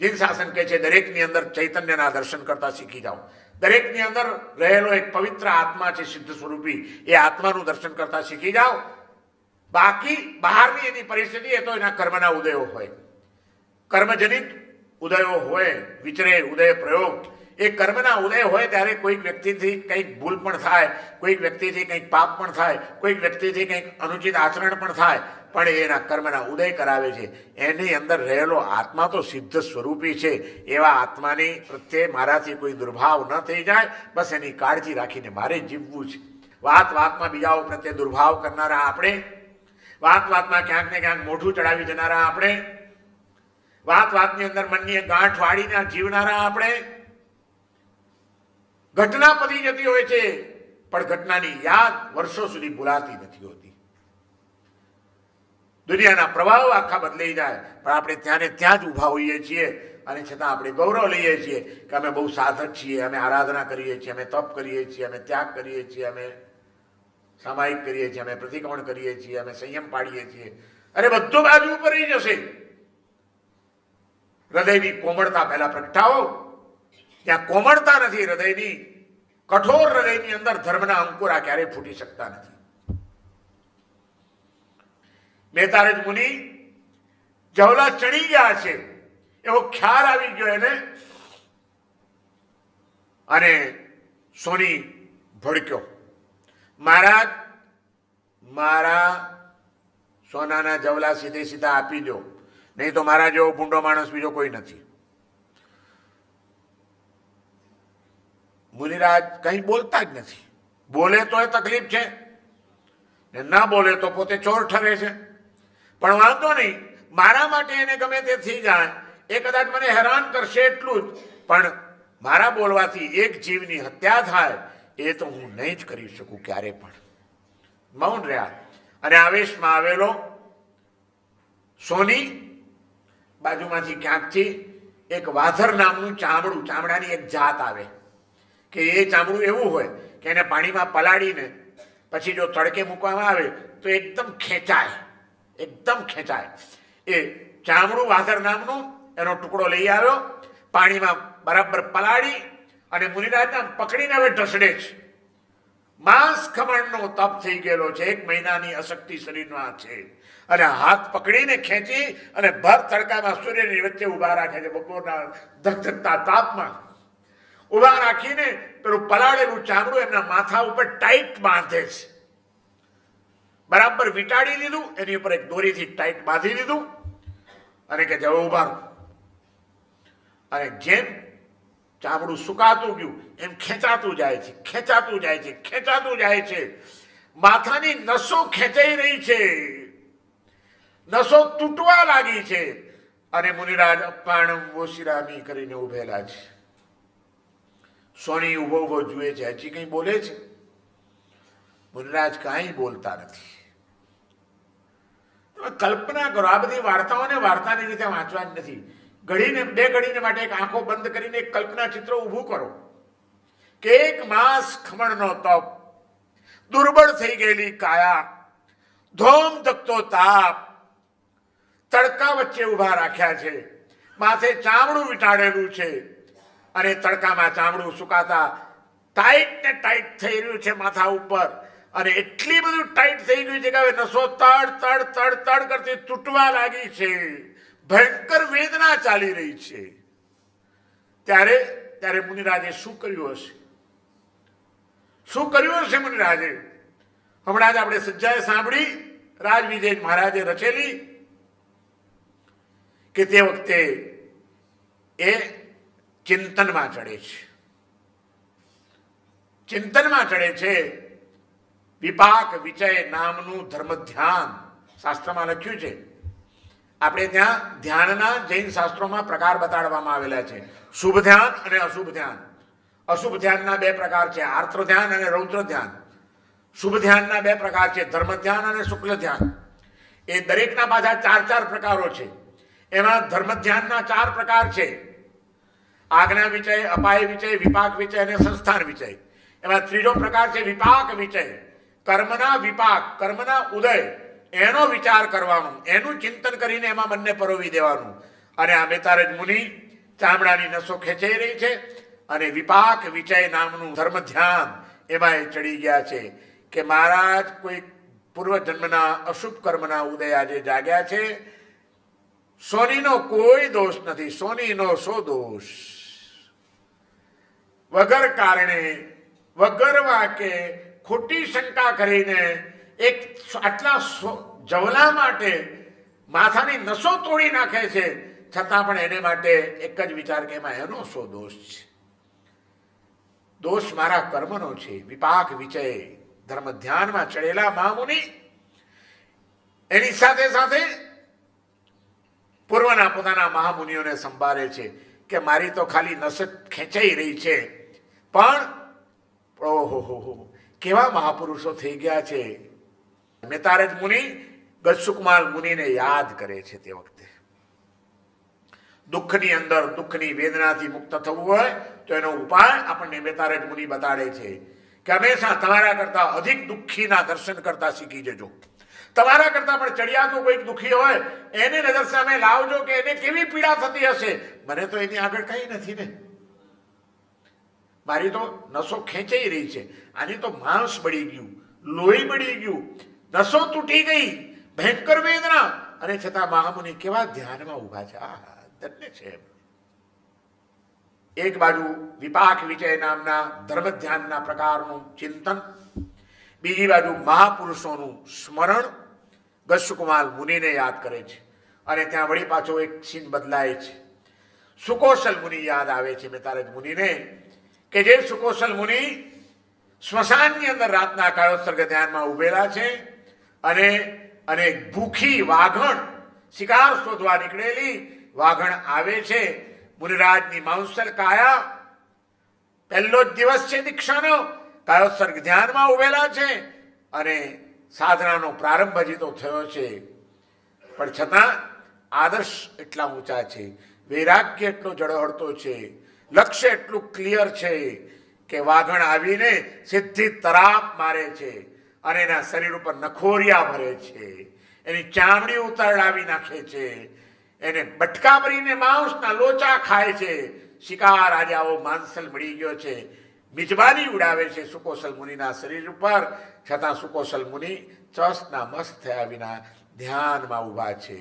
જીનશાસન કહે છે દરેકની અંદર ચૈતન્યના દર્શન કરતા શીખી જાઓ. દરેકની અંદર રહેલો એક પવિત્ર આત્મા છે સિદ્ધ સ્વરૂપી, એ આત્માનું દર્શન કરતા શીખી જાઓ. બાકી બહારની એની પરિસ્થિતિ એ તો એના કર્મના ઉદયો હોય, કર્મજનિત ઉદયો હોય, વિચરે ઉદય પ્રયોગ. એ કર્મના ઉદય હોય ત્યારે કોઈક વ્યક્તિથી કંઈક ભૂલ પણ થાય, કોઈક વ્યક્તિથી કંઈક પાપ પણ થાય, કોઈક વ્યક્તિથી કંઈક અનુચિત આચરણ પણ થાય, પણ એના કર્મના ઉદય કરાવે છે. એની અંદર રહેલો આત્મા તો સિદ્ધ સ્વરૂપી છે. એવા આત્માની પ્રત્યે મારાથી કોઈ દુર્ભાવ ન થઈ જાય, બસ એની કાળજી રાખીને મારે જીવવું છે. વાત વાતમાં બીજાઓ પ્રત્યે દુર્ભાવ કરનારા આપણે, વાત વાતમાં ક્યાંક ને ક્યાંક મોઢું ચડાવી જનારા આપણે, વાત વાતની અંદર મનની ગાંઠ વાળીને જીવનારા આપણે ઘટના પતી જતી હોય છે, પણ ઘટનાની યાદ વર્ષો સુધી ભૂલાતી નથી હોતી. દુનિયાના પ્રભાવ આખા બદલાઈ જાય, પણ આપણે ત્યાંને ત્યાં જ ઊભા હોઈએ છીએ અને છતાં આપણે ગૌરવ લઈએ છીએ કે અમે બહુ સાધક છીએ, અમે આરાધના કરીએ છીએ, અમે તપ કરીએ છીએ, અમે ત્યાગ કરીએ છીએ, અમે સામાયિક કરીએ છીએ, અમે પ્રતિક્રમણ કરીએ છીએ, અમે સંયમ પાડીએ છીએ. અરે બધું બાજુ ઉપર રહી જશે. હૃદયની કોમળતા પહેલા પ્રગટાવો. ત્યાં કોમળતા નથી હૃદયની, કઠોર હૃદયની અંદર ધર્મના અંકુરા ક્યારેય ફૂટી શકતા નથી. મેતારજ મુનિ જવલા ચણી ગયા છે એવો ખ્યાલ આવી ગયો એને, અને સોની ભડક્યો, મહારાજ મારા સોનાના જવલા સીધે સીધા આપી દો, નહીં તો મારા જેવો ભૂંડો માણસ બીજો કોઈ નથી. મુનિરાજ કઈ બોલતા જ નથી. બોલે તો એ તકલીફ છે ને ના બોલે તો પોતે ચોર ઠરે છે. પણ વાંધો નહીં, મારા માટે એને ગમે તે થઈ જાય, એ કદાચ મને હેરાન કરશે એટલું જ, પણ મારા બોલવાથી એક જીવની હત્યા થાય એ તો હું નહીં જ કરી શકું ક્યારે પણ. મૌન રહ્યા અને આવેશમાં આવેલો સોની બાજુમાંથી ક્યાંકથી એક વાધર નામનું ચામડું, ચામડાની એક જાત આવે કે એ ચામડું એવું હોય કે એને પાણીમાં પલાળીને પછી જો તડકે મૂકવામાં આવે તો એકદમ ખેંચાય, એકદમ ખેંચાય. એ ચામડું વાધર નામનું એનો ટુકડો લઈ આવ્યો, પાણીમાં બરાબર પલાળી અને મુનિરાજના પકડીને હવે ઢસડે છે. માંસ ખમણનો તપ થઈ ગયેલો છે, 1 મહિનાની અશક્તિ શરીરમાં છે, અને હાથ પકડીને ખેંચી અને ભર તડકામાં સૂર્યની વચ્ચે ઉભા રાખે છે. બપોરના ધગધગતા તાપમાં ઉભા રાખીને પેલું પલાળેલું ચામડું એમના માથા ઉપર ટાઈટ બાંધે છે. બરાબર વીંટાળી દીધું, એની ઉપર એક દોરીથી ટાઈટ બાંધી દીધું અને કે જવો ઉભા રહો. અને જેમ ચામડું સુકાતું ગયું એમ ખેંચાતું જાય છે, ખેંચાતું જાય છે, ખેંચાતું જાય છે. માથાની નસો ખેંચાઈ રહી છે, નસો તૂટવા લાગી છે, અને મુનિરાજ અપાણ ઓશિરામી કરીને ઉભેલા છે. સોની ઉભો ઉભો જુએ છે, હજી કઈ બોલે છે? મુનિરાજ કાંઈ બોલતા નથી. તમે કલ્પના કરો, આ બધી વાર્તાઓને વાર્તાની રીતે વાંચવા જ નથી. ઘડીને 2 ઘડીને માટે એક આંખો બંધ કરીને એક કલ્પના ચિત્ર ઊભું કરો કે 1 માસ ખમણનો તપ, દુર્બળ થઈ ગયેલી કાયા, ધોમ ધકતો તાપ, તડકા વચ્ચે ઊભા રાખ્યા છે, માથે ચામડું વીંટાળેલું છે, અને તડકામાં ચામડું સુકાતા ટાઈટ ને ટાઈટ થઈ રહ્યું છે માથા ઉપર, અને એટલી બધું ટાઈટ થઈ ગયું છે કે હવે નસો તડ તડ તડ તડ કરતી તૂટવા લાગી છે. ભયંકર વેદના ચાલી રહી છે. ત્યારે મુનિરાજે શું કર્યું હશે? શું કર્યું હશે મુનિરાજે? હમણાં જ આપણે સજ્જાએ સાંભળી રાજવિજય મહારાજે રચેલી કે તે વખતે એ ચિંતનમાં ચડે છે. ચિંતનમાં ચડે છે. વિપાક વિચય નામનું ધર્મ ધ્યાન શાસ્ત્રમાં લખ્યું છે. આપણે ત્યાં ધ્યાનના જૈન શાસ્ત્રોમાં પ્રકાર બતાડવામાં આવેલા છે, શુભ ધ્યાન અને અશુભ ધ્યાન. અશુભ ધ્યાનના 2 પ્રકાર છે, આર્ત્ર ધ્યાન અને રૌદ્ર ધ્યાન. શુભ ધ્યાનના 2 પ્રકાર છે, ધર્મ ધ્યાન અને શુક્લ ધ્યાન. એ દરેકના પાછા 4 પ્રકારો છે. એમાં ધર્મ ધ્યાનના 4 પ્રકાર છે, આજ્ઞા વિચય, અપાય વિચય, વિપાક વિચય અને સંસ્થાન વિચય. એમાં 3જો પ્રકાર છે વિપાક વિચય. કર્મના વિપાક, કર્મના ઉદય, એનો વિચાર કરવાનો, એનું ચિંતન કરીને એમાં મનને પરોવી દેવાનું. અને આ મેતારજ મુનિ ચામડાની નસો ખેંચાઈ રહી છે અને વિપાક વિચય નામનું ધર્મ ધ્યાન એમાં એ ચડી ગયા છે કે મહારાજ કોઈ પૂર્વજન્મના અશુભ કર્મના ઉદય આજે જાગ્યા છે. સોનીનો કોઈ દોષ નથી, સોનીનો શો દોષ? વગર કારણે, વગર વાકે, ખોટી શંકા કરીને એક આટલા જવલા માટે માથાની નસો તોડી નાખે છે, છતાં પણ એને માટે એક જ વિચાર કે એમાં એનો શો દોષ છે? દોષ મારા કર્મનો છે. વિપાક વિચય ધર્મ ધ્યાનમાં ચડેલા મહામુનિ એની સાથે સાથે પૂર્વના પોતાના મહામુનિઓને સંભાળે છે કે મારી તો ખાલી નસ જ ખેંચાઈ રહી છે, પણ ઓહો કેવા મહાપુરુષો થઈ ગયા છે. મેતારજ મુનિ ગજસુકમાલ મુનિને યાદ કરે છે. તે વખતે દુઃખની અંદર દુઃખની વેદનાથી મુક્ત થવું હોય તો એનો ઉપાય આપણને મેતારજ મુનિ બતાડે છે કે હંમેશા તમારા કરતા અધિક દુઃખીના દર્શન કરતા શીખી જજો. તમારા કરતા પણ ચડિયાતું કોઈક દુઃખી હોય એને નજર સામે લાવજો કે એને કેવી પીડા થતી હશે. મને તો એની આગળ કઈ નથી ને, મારી તો નસો ખેંચાઈ રહી છે, આની તો માંસ બળી ગયું, લોહી બળી ગયું, નસો તૂટી ગઈ, ભયંકર વેદના, અને છતાં મહામુનિ કેવા ધ્યાનમાં ઉભા છે. ધન્ય છે. એક બાજુ વિપાક વિજય નામના ધર્મ ધ્યાનના પ્રકારનું ચિંતન, બીજી બાજુ મહાપુરુષોનું સ્મરણ. ગજસુકમાલ મુનિને યાદ કરે છે અને ત્યાં વળી પાછો એક સીન બદલાય છે. સુકોશલ મુનિ યાદ આવે છે મેતારજ મુનિને, કે જે સુકોશલ મુનિ સ્મશાનની અંદર રાતના કાયોત્સર્ગ ધ્યાનમાં ઉભેલા છે અને ભૂખી વાઘણ, શિકાર શોધવા નીકળેલી વાઘણ આવે છે. મુનિરાજની માંસલ કાયા, પહેલો જ દિવસ છે દીક્ષાનો, કાયોત્સર્ગ ધ્યાનમાં ઉભેલા છે અને સાધનાનો પ્રારંભ હજી તો થયો છે, પણ છતાં આદર્શ એટલા ઊંચા છે, વૈરાગ્ય એટલો ઝળહળતો છે, લક્ષ્ય એટલું ક્લિયર છે કે વાઘણ આવીને સીધી તરાપ મારે છે અને એના શરીર ઉપર નખોરિયા ભરે છે, એની ચામડી ઉતરડાવી નાખે છે, એને બટકા ભરીને માંસના લોચા ખાય છે. શિકાર આજે આવો માંસલ મળી ગયો છે, મિજબાની ઉડાવે છે સુકોશલ મુનિના શરીર ઉપર, છતાં સુકોશલ મુનિ ચસના મસ્ત થયા વિના ધ્યાનમાં ઉભા છે.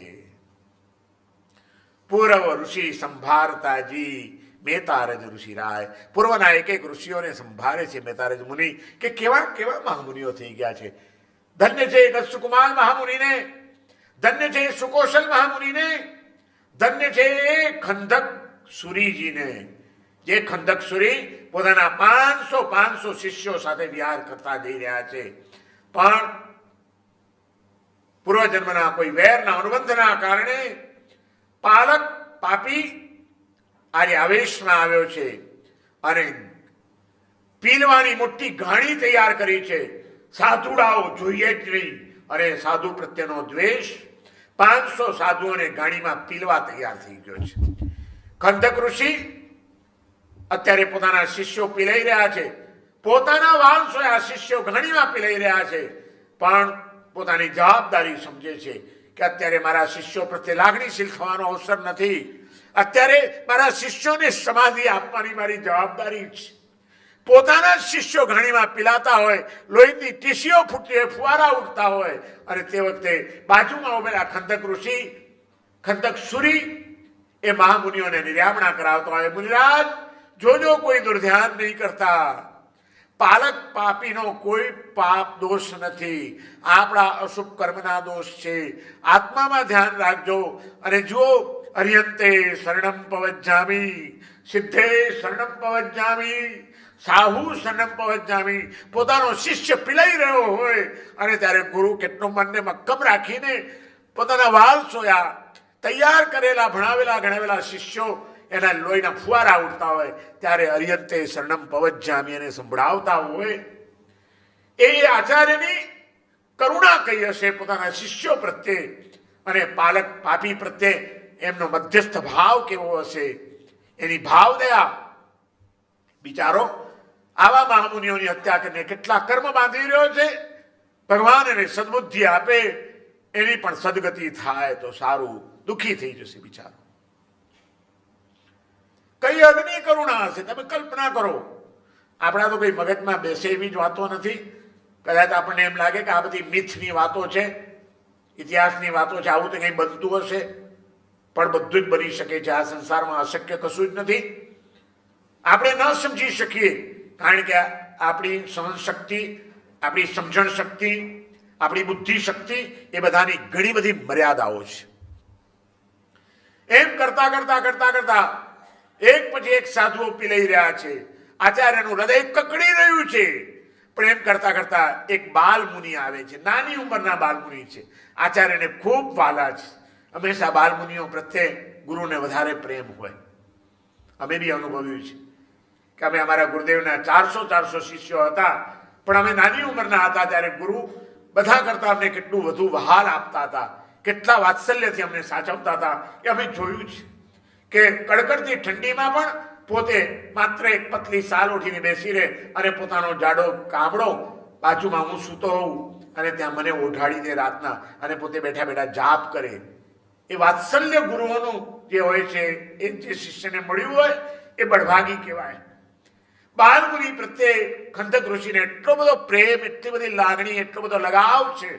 પૂર્વ ઋષિ સંભારતાજી મેતારજ ઋષિ રાય, પૂર્વના એક એક ઋષિઓને સંભાળે છે મેતારજ મુનિ કે કેવા કેવા મહામુનિઓ થઈ ગયા છે. ધન્ય છે ગજસુકમાલ મહામુનિને, ધન્ય છે સુકોશલ મહામુનિને, ધન્ય છે ખંદક સુરીજીને. જે ખંદક સુરી પોતાના 500 શિષ્યો સાથે વિહાર કરતા જઈ રહ્યા છે, પણ પૂર્વજન્મના કોઈ વેરના અનુબંધના કારણે પાલક પાપી આજે આવેશમાં આવ્યો છે અને પીલવાની મોટી ઘાણી તૈયાર કરી છે. સાધુડાઓ જોઈએ જ નહીં અને સાધુ પ્રત્યેનો દ્વેષ 500 સાધુઓને ઘાણીમાં પીલવા તૈયાર થઈ ગયો છે. ખંદક ઋષિ અત્યારે પોતાના શિષ્યો પીલાઈ રહ્યા છે, પોતાના વાંસો આ શિષ્યો ઘાણીમાં પીલાઈ રહ્યા છે, પણ પોતાની જવાબદારી સમજે છે કે અત્યારે મારા શિષ્યો પ્રત્યે લાગણીશીલ થવાનો અવસર નથી, અત્યારે મારા શિષ્યોને સમાધિ આપવાની મારી જવાબદારી છે. પોતાના શિષ્યો ઘાણીમાં પીલાતા હોય, લોહીની ટીસીઓ ફૂટતી, ફુવારા ઉઠતા હોય, અને તે વખતે બાજુમાં ઉભેલા ખંદક ઋષિ, ખંદક સુરી એ મહામુનિઓને નિર્યામણા કરાવતો હોય, મુનિરાજ જોજો કોઈ દુર્ધ્યાન નહીં કરતા, પાલક પાપીનો કોઈ પાપ દોષ નથી, આપણા અશુભ કર્મના દોષ છે, આત્મામાં ધ્યાન રાખજો. અને જુઓ, અર્યંતે શરણમ પવજ્જામી, સિદ્ધે શરણમ પવજ્જામી, સાહુ શરણમ પવજ્જામી. પોતાનો શિષ્ય પીલાઈ રહ્યો હોય અને ત્યારે ગુરુ કેટલો મનને મક્કમ રાખીને પોતાના વાલ સોયા તૈયાર કરેલા ભણાવેલા ગણાવેલા શિષ્યો એના લોહીના ફુવારા ઉઠતા હોય ત્યારે અર્યંતે શરણમ પવજ્જામી એને સંભળાવતા હોય. એ આચાર્યની કરુણા કહી હશે પોતાના શિષ્યો પ્રત્યે, અને પાલક પાપી પ્રત્યે એમનો મધ્યસ્થ ભાવ કેવો હશે, એની ભાવ દયા. બિચારો આવા મહામુનિઓની હત્યા કરીને કેટલા કર્મ બાંધી રહ્યો છે. ભગવાન એને સદબુદ્ધિ આપે, એની પણ સદગતિ થાય તો સારું. દુઃખી થઈ જશે બિચારો. કઈ અગ્નિ કરુણા હશે, તમે કલ્પના કરો. આપણા તો કઈ મગજમાં બેસે એવી જ વાતો નથી. કદાચ આપણને એમ લાગે કે આ બધી મિથની વાતો છે, ઇતિહાસની વાતો છે, આવું તો કંઈ બનતું હશે, પણ બધું જ બની શકે છે. આ સંસારમાં અશક્ય કશું જ નથી. આપણે ન સમજી શકીએ કારણ કે આપણી સહન શક્તિ, આપણી સમજણ શક્તિ, આપણી બુદ્ધિ શક્તિ એ બધાની ઘણી બધી મર્યાદાઓ છે. એમ કરતા કરતા કરતા કરતા એક પછી એક સાધુઓ પીલાઈ રહ્યા છે, આચાર્યનું હૃદય કકડી રહ્યું છે. પણ એમ કરતા કરતા એક બાલ મુનિ આવે છે, નાની ઉંમરના બાલ મુનિ છે, આચાર્યને ખૂબ વાલા છે. હંમેશા બાલમુનિઓ પ્રત્યે ગુરુને વધારે પ્રેમ હોય. અમે બી અનુભવ્યું છે કે અમે અમારા ગુરુદેવના 400 શિષ્યો હતા, પણ અમે નાની ઉંમરના હતા ત્યારે ગુરુ બધા કરતા અમને કેટલું વધુ વહાલ આપતા હતા, કેટલા વાત્સલ્યથી અમને સાચવતા હતા એ અમે જોયું છે કે કડકડતી ઠંડીમાં પણ પોતે માત્ર એક પતલી સાલ ઉઠીને બેસી રહે અને પોતાનો જાડો કામડો બાજુમાં હું સૂતો હોઉં અને ત્યાં મને ઓઢાડી દે રાતના અને પોતે બેઠા બેઠા જાપ કરે. એ વાત્સલ્ય ગુરુઓનું જે હોય છે એ જે શિષ્યને મળ્યું હોય એ બળભાગી કહેવાય. બાલમુનિ પ્રત્યે ખંડક ઋષિને એટલો બધો પ્રેમ, એટલી બધી લાગણી, એટલો બધો લગાવ છે.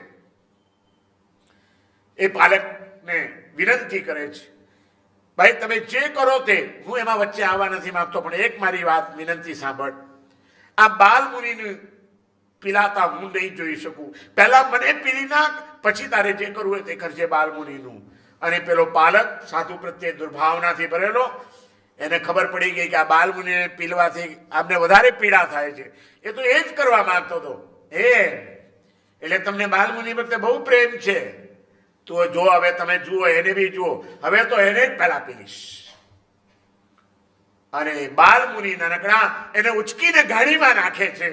એ પાલકને વિનંતી કરે છે, ભાઈ તમે જે કરો તે, હું એમાં વચ્ચે આવવા નથી માંગતો, પણ એક મારી વાત વિનંતી સાંભળ. આ બાલમુનિને પીલાતા હું નહીં જોઈ શકું. પહેલા મને પીલી નાખ, પછી તારે જે કરવું હોય તે કરજે બાલમુનિનું. અને પેલો પાલક સાધુ પ્રત્યે દુર્ભાવનાથી ભરેલો, એને ખબર પડી ગઈ કે આ બાલમુનિને પીલવાથી આમને વધારે પીડા થાય છે. એ તો એ જ કરવા માંગતો હતો. એટલે તમને બાલમુનિ પ્રત્યે બહુ પ્રેમ છે. તો જો હવે તમે જુઓ, એને બી જુઓ, હવે તો એને જ પહેલા પીલીશ. અને બાલમુનિ નાનકડા એને ઉચકીને ગાડીમાં નાખે છે.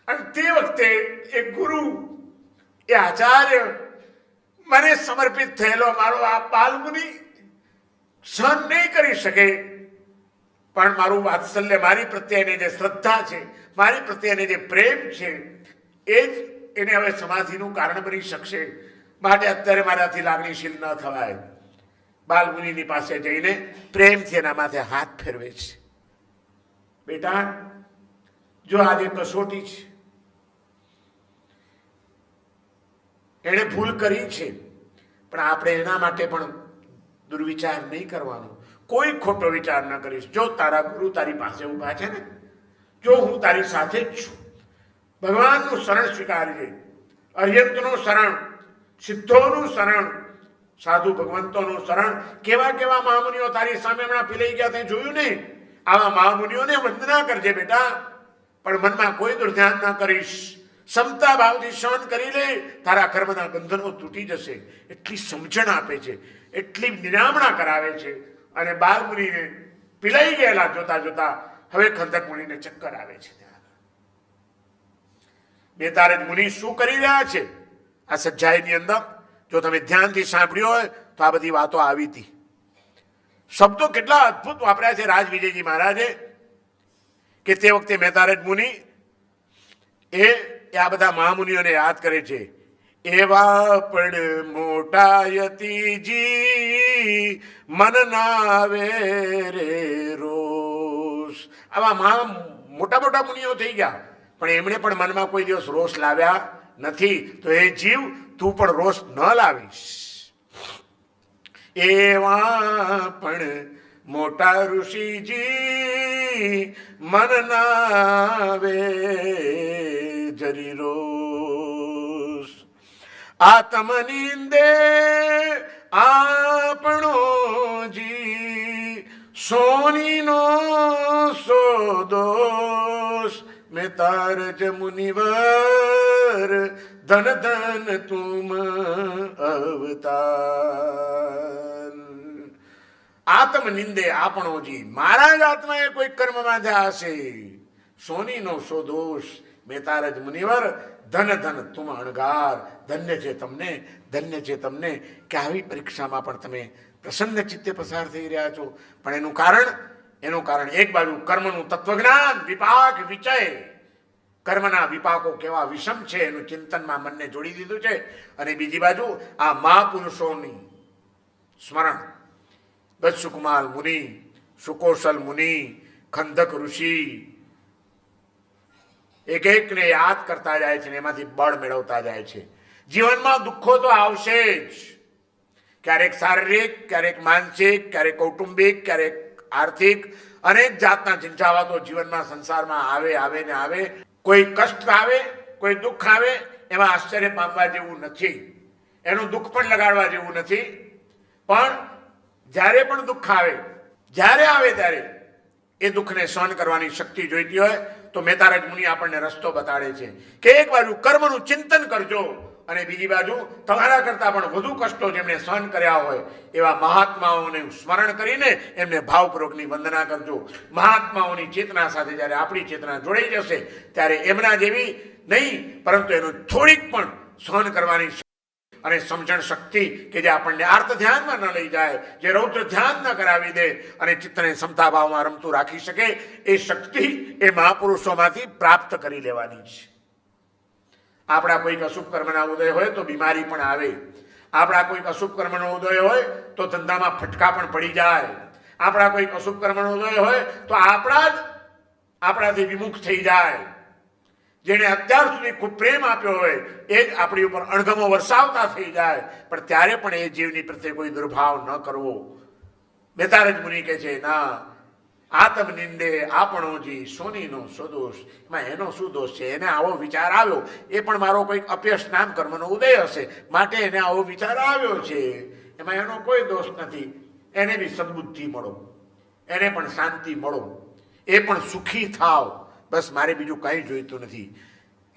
અને તે વખતે એ ગુરુ, એ આચાર્ય, મને સમર્પિત થયેલો મારો આ બાલમુનિ સહન નહીં કરી શકે, પણ મારું વાત્સલ્ય, મારી પ્રત્યેની જે શ્રદ્ધા છે, મારી પ્રત્યેની જે પ્રેમ છે, એ જ એને હવે સમાધિનું કારણ બની શકશે. માટે અત્યારે મારાથી લાગણીશીલ ન થવાય. બાલમુનિની પાસે જઈને પ્રેમથી એના માથે હાથ ફેરવે છે. બેટા, જો આજે કસોટી છે, એણે ભૂલ કરી છે, પણ આપણે એના માટે પણ દુર્વિચાર નહીં કરવાનો, કોઈ ખોટો વિચાર ન કરીશ. જો તારા ગુરુ તારી પાસે ઊભા છે ને, જો હું તારી સાથે જ છું, ભગવાનનું શરણ સ્વીકારજે, અર્યંતનું શરણ, સિદ્ધોનું શરણ, સાધુ ભગવંતોનું શરણ. કેવા કેવા મહામુનિઓ તારી સામે હમણાં પીલાઈ ગયા, તે જોયું ને? આવા મહામુનિઓને વંદના કરજે બેટા, પણ મનમાં કોઈ દુર્ધ્યાન ન કરીશ. સમતા ભાવથી સહન કરી લે, તારા કર્મના બંધનો તૂટી જશે. એટલી સમજણ આપે છે, એટલી નિરામણા કરાવે છે. અને બાલમુનિને પીલાઈ ગયેલા જોતા જોતા હવે ખંડક મુનિને ચક્કર આવે છે. બેતારજ મુનિ શું કરી રહ્યા છે આ સજ્જાઈની અંદર? જો તમે ધ્યાનથી સાંભળ્યું હોય તો આ બધી વાતો આવી હતી. શબ્દો કેટલા અદ્ભુત વાપર્યા છે રાજવિજયજી મહારાજે, કે તે વખતે બેતારજ મુનિ એ આ બધા મહામુનિઓને યાદ કરે છે. એવા પણ મોટા યતિજી મન નાવે રે રોષ. આવા મોટા મોટા મુનિઓ થઈ ગયા, પણ એમણે પણ મનમાં કોઈ દિવસ રોષ લાવ્યા નથી. તો એ જીવ, તું પણ રોષ ન લાવીશ. એવા પણ મોટા ઋષિજી મન નાવે જરી રોષ. આત્મનિંદે આપણો જી સોનીનો સોદોષ. મેં તારજ મુનિવર ધન ધન તુમ અવતાર. આત્મનિંદે આપણોજી, મારા જ આત્માએ કોઈ કર્મમાં થયા હશે. સોનીનો સોદોષ, મેં તારજ મુનિવર ધન ધન તુમ અણગાર. ધન્ય છે તમને, ધન્ય છે તમને કે આવી પરીક્ષામાં પણ તમે પ્રસન્ન ચિત્તે પસાર થઈ રહ્યા છો. પણ એનું કારણ એક બાજુ કર્મનું તત્વજ્ઞાન, વિપાક વિચય, કર્મના વિપાકો કેવા વિષમ છે એનું ચિંતનમાં મનને જોડી દીધું છે. અને બીજી બાજુ આ મહાપુરુષોની સ્મરણ. દત્સુકુમાર મુનિ, સુકોશલ મુનિ, ખંડક ઋષિ, એક એકને યાદ કરતા જાય છે, એમાંથી બળ મેળવતા જાય છે. જીવનમાં દુઃખો તો આવશે જ, ક્યારેક શારીરિક, ક્યારેક માનસિક, ક્યારેક કૌટુંબિક, ક્યારેક આર્થિક, અનેક જાતના ઝંઝાવાતો જીવનમાં સંસારમાં આવે ને આવે. કોઈ કષ્ટ આવે, કોઈ દુઃખ આવે, એમાં આશ્ચર્ય પામવા જેવું નથી, એનું દુઃખ પણ લગાડવા જેવું નથી. પણ જ્યારે પણ દુઃખ આવે, જ્યારે આવે ત્યારે એ દુઃખને સહન કરવાની શક્તિ જોઈતી હોય તો મેતારજ મુનિ આપણને રસ્તો બતાડે છે કે એક બાજુ કર્મનું ચિંતન કરજો, અને બીજી બાજુ તમારા કરતાં પણ વધુ કષ્ટો જેમણે સહન કર્યા હોય એવા મહાત્માઓને સ્મરણ કરીને એમને ભાવપૂર્વકની વંદના કરજો. મહાત્માઓની ચેતના સાથે જ્યારે આપણી ચેતના જોડાઈ જશે ત્યારે એમના જેવી નહીં, પરંતુ એનું થોડીક પણ સહન કરવાની અને સમજણ શક્તિ કે જે આપણને આર્ત ધ્યાનમાં ન લઈ જાય, જે રૌદ્ર ધ્યાન ન કરાવી દે અને ચિત્તને સમતા ભાવમાં રમતું રાખી શકે, એ શક્તિ એ મહાપુરુષોમાંથી પ્રાપ્ત કરી લેવાની છે. આપણા કોઈક અશુભ કર્મના ઉદય હોય તો બીમારી પણ આવે. આપણા કોઈક અશુભ કર્મનો ઉદય હોય તો ધંધામાં ફટકા પણ પડી જાય. આપણા કોઈક અશુભ કર્મનો ઉદય હોય તો આપણાથી વિમુખ થઈ જાય. જેને અત્યાર સુધી ખૂબ પ્રેમ આપ્યો હોય એ જ આપણી ઉપર અણગમો વરસાવતા થઈ જાય, પણ ત્યારે પણ એ જીવની પ્રત્યે કોઈ દુર્ભાવ ન કરવો. બેતારજ મુનિ કહે છે, ના, આત્મ નિંદે આપણોજી સોનીનો સદોષ. એમાં એનો શું દોષ છે? એને આવો વિચાર આવ્યો, એ પણ મારો કોઈક અપ્યશ નામ કર્મનો ઉદય હશે, માટે એને આવો વિચાર આવ્યો છે. એમાં એનો કોઈ દોષ નથી. એને બી સદબુદ્ધિ મળો, એને પણ શાંતિ મળો, એ પણ સુખી થાવ. બસ મારે બીજું કંઈ જોઈતું નથી.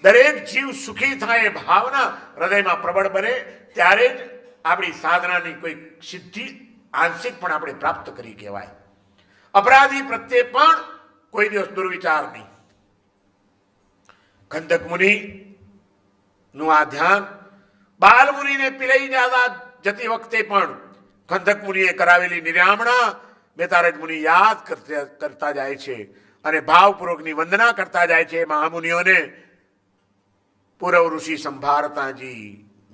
દરેક જીવ સુખી થાય એ ભાવના હૃદયમાં પ્રબળ બને ત્યારે જ આપણી સાધનાની કોઈ સિદ્ધિ આંશિક પણ આપણે પ્રાપ્ત કરી કહેવાય. અપરાધી પ્રત્યે પણ કોઈ દિવસ દુર્વિચાર નહીં. ખંડક મુનિ નું આ ધ્યાન બાલ મુનિને પીલાઈ જતી વખતે પણ ખંડક મુનિએ કરાવેલી નિરામણા બેતારજ મુનિ યાદ કરતા જાય છે અને ભાવપૂર્વકની વંદના કરતા જાય છે. મહામુનિઓને પૂર્વ ઋષિ સંભારતાજી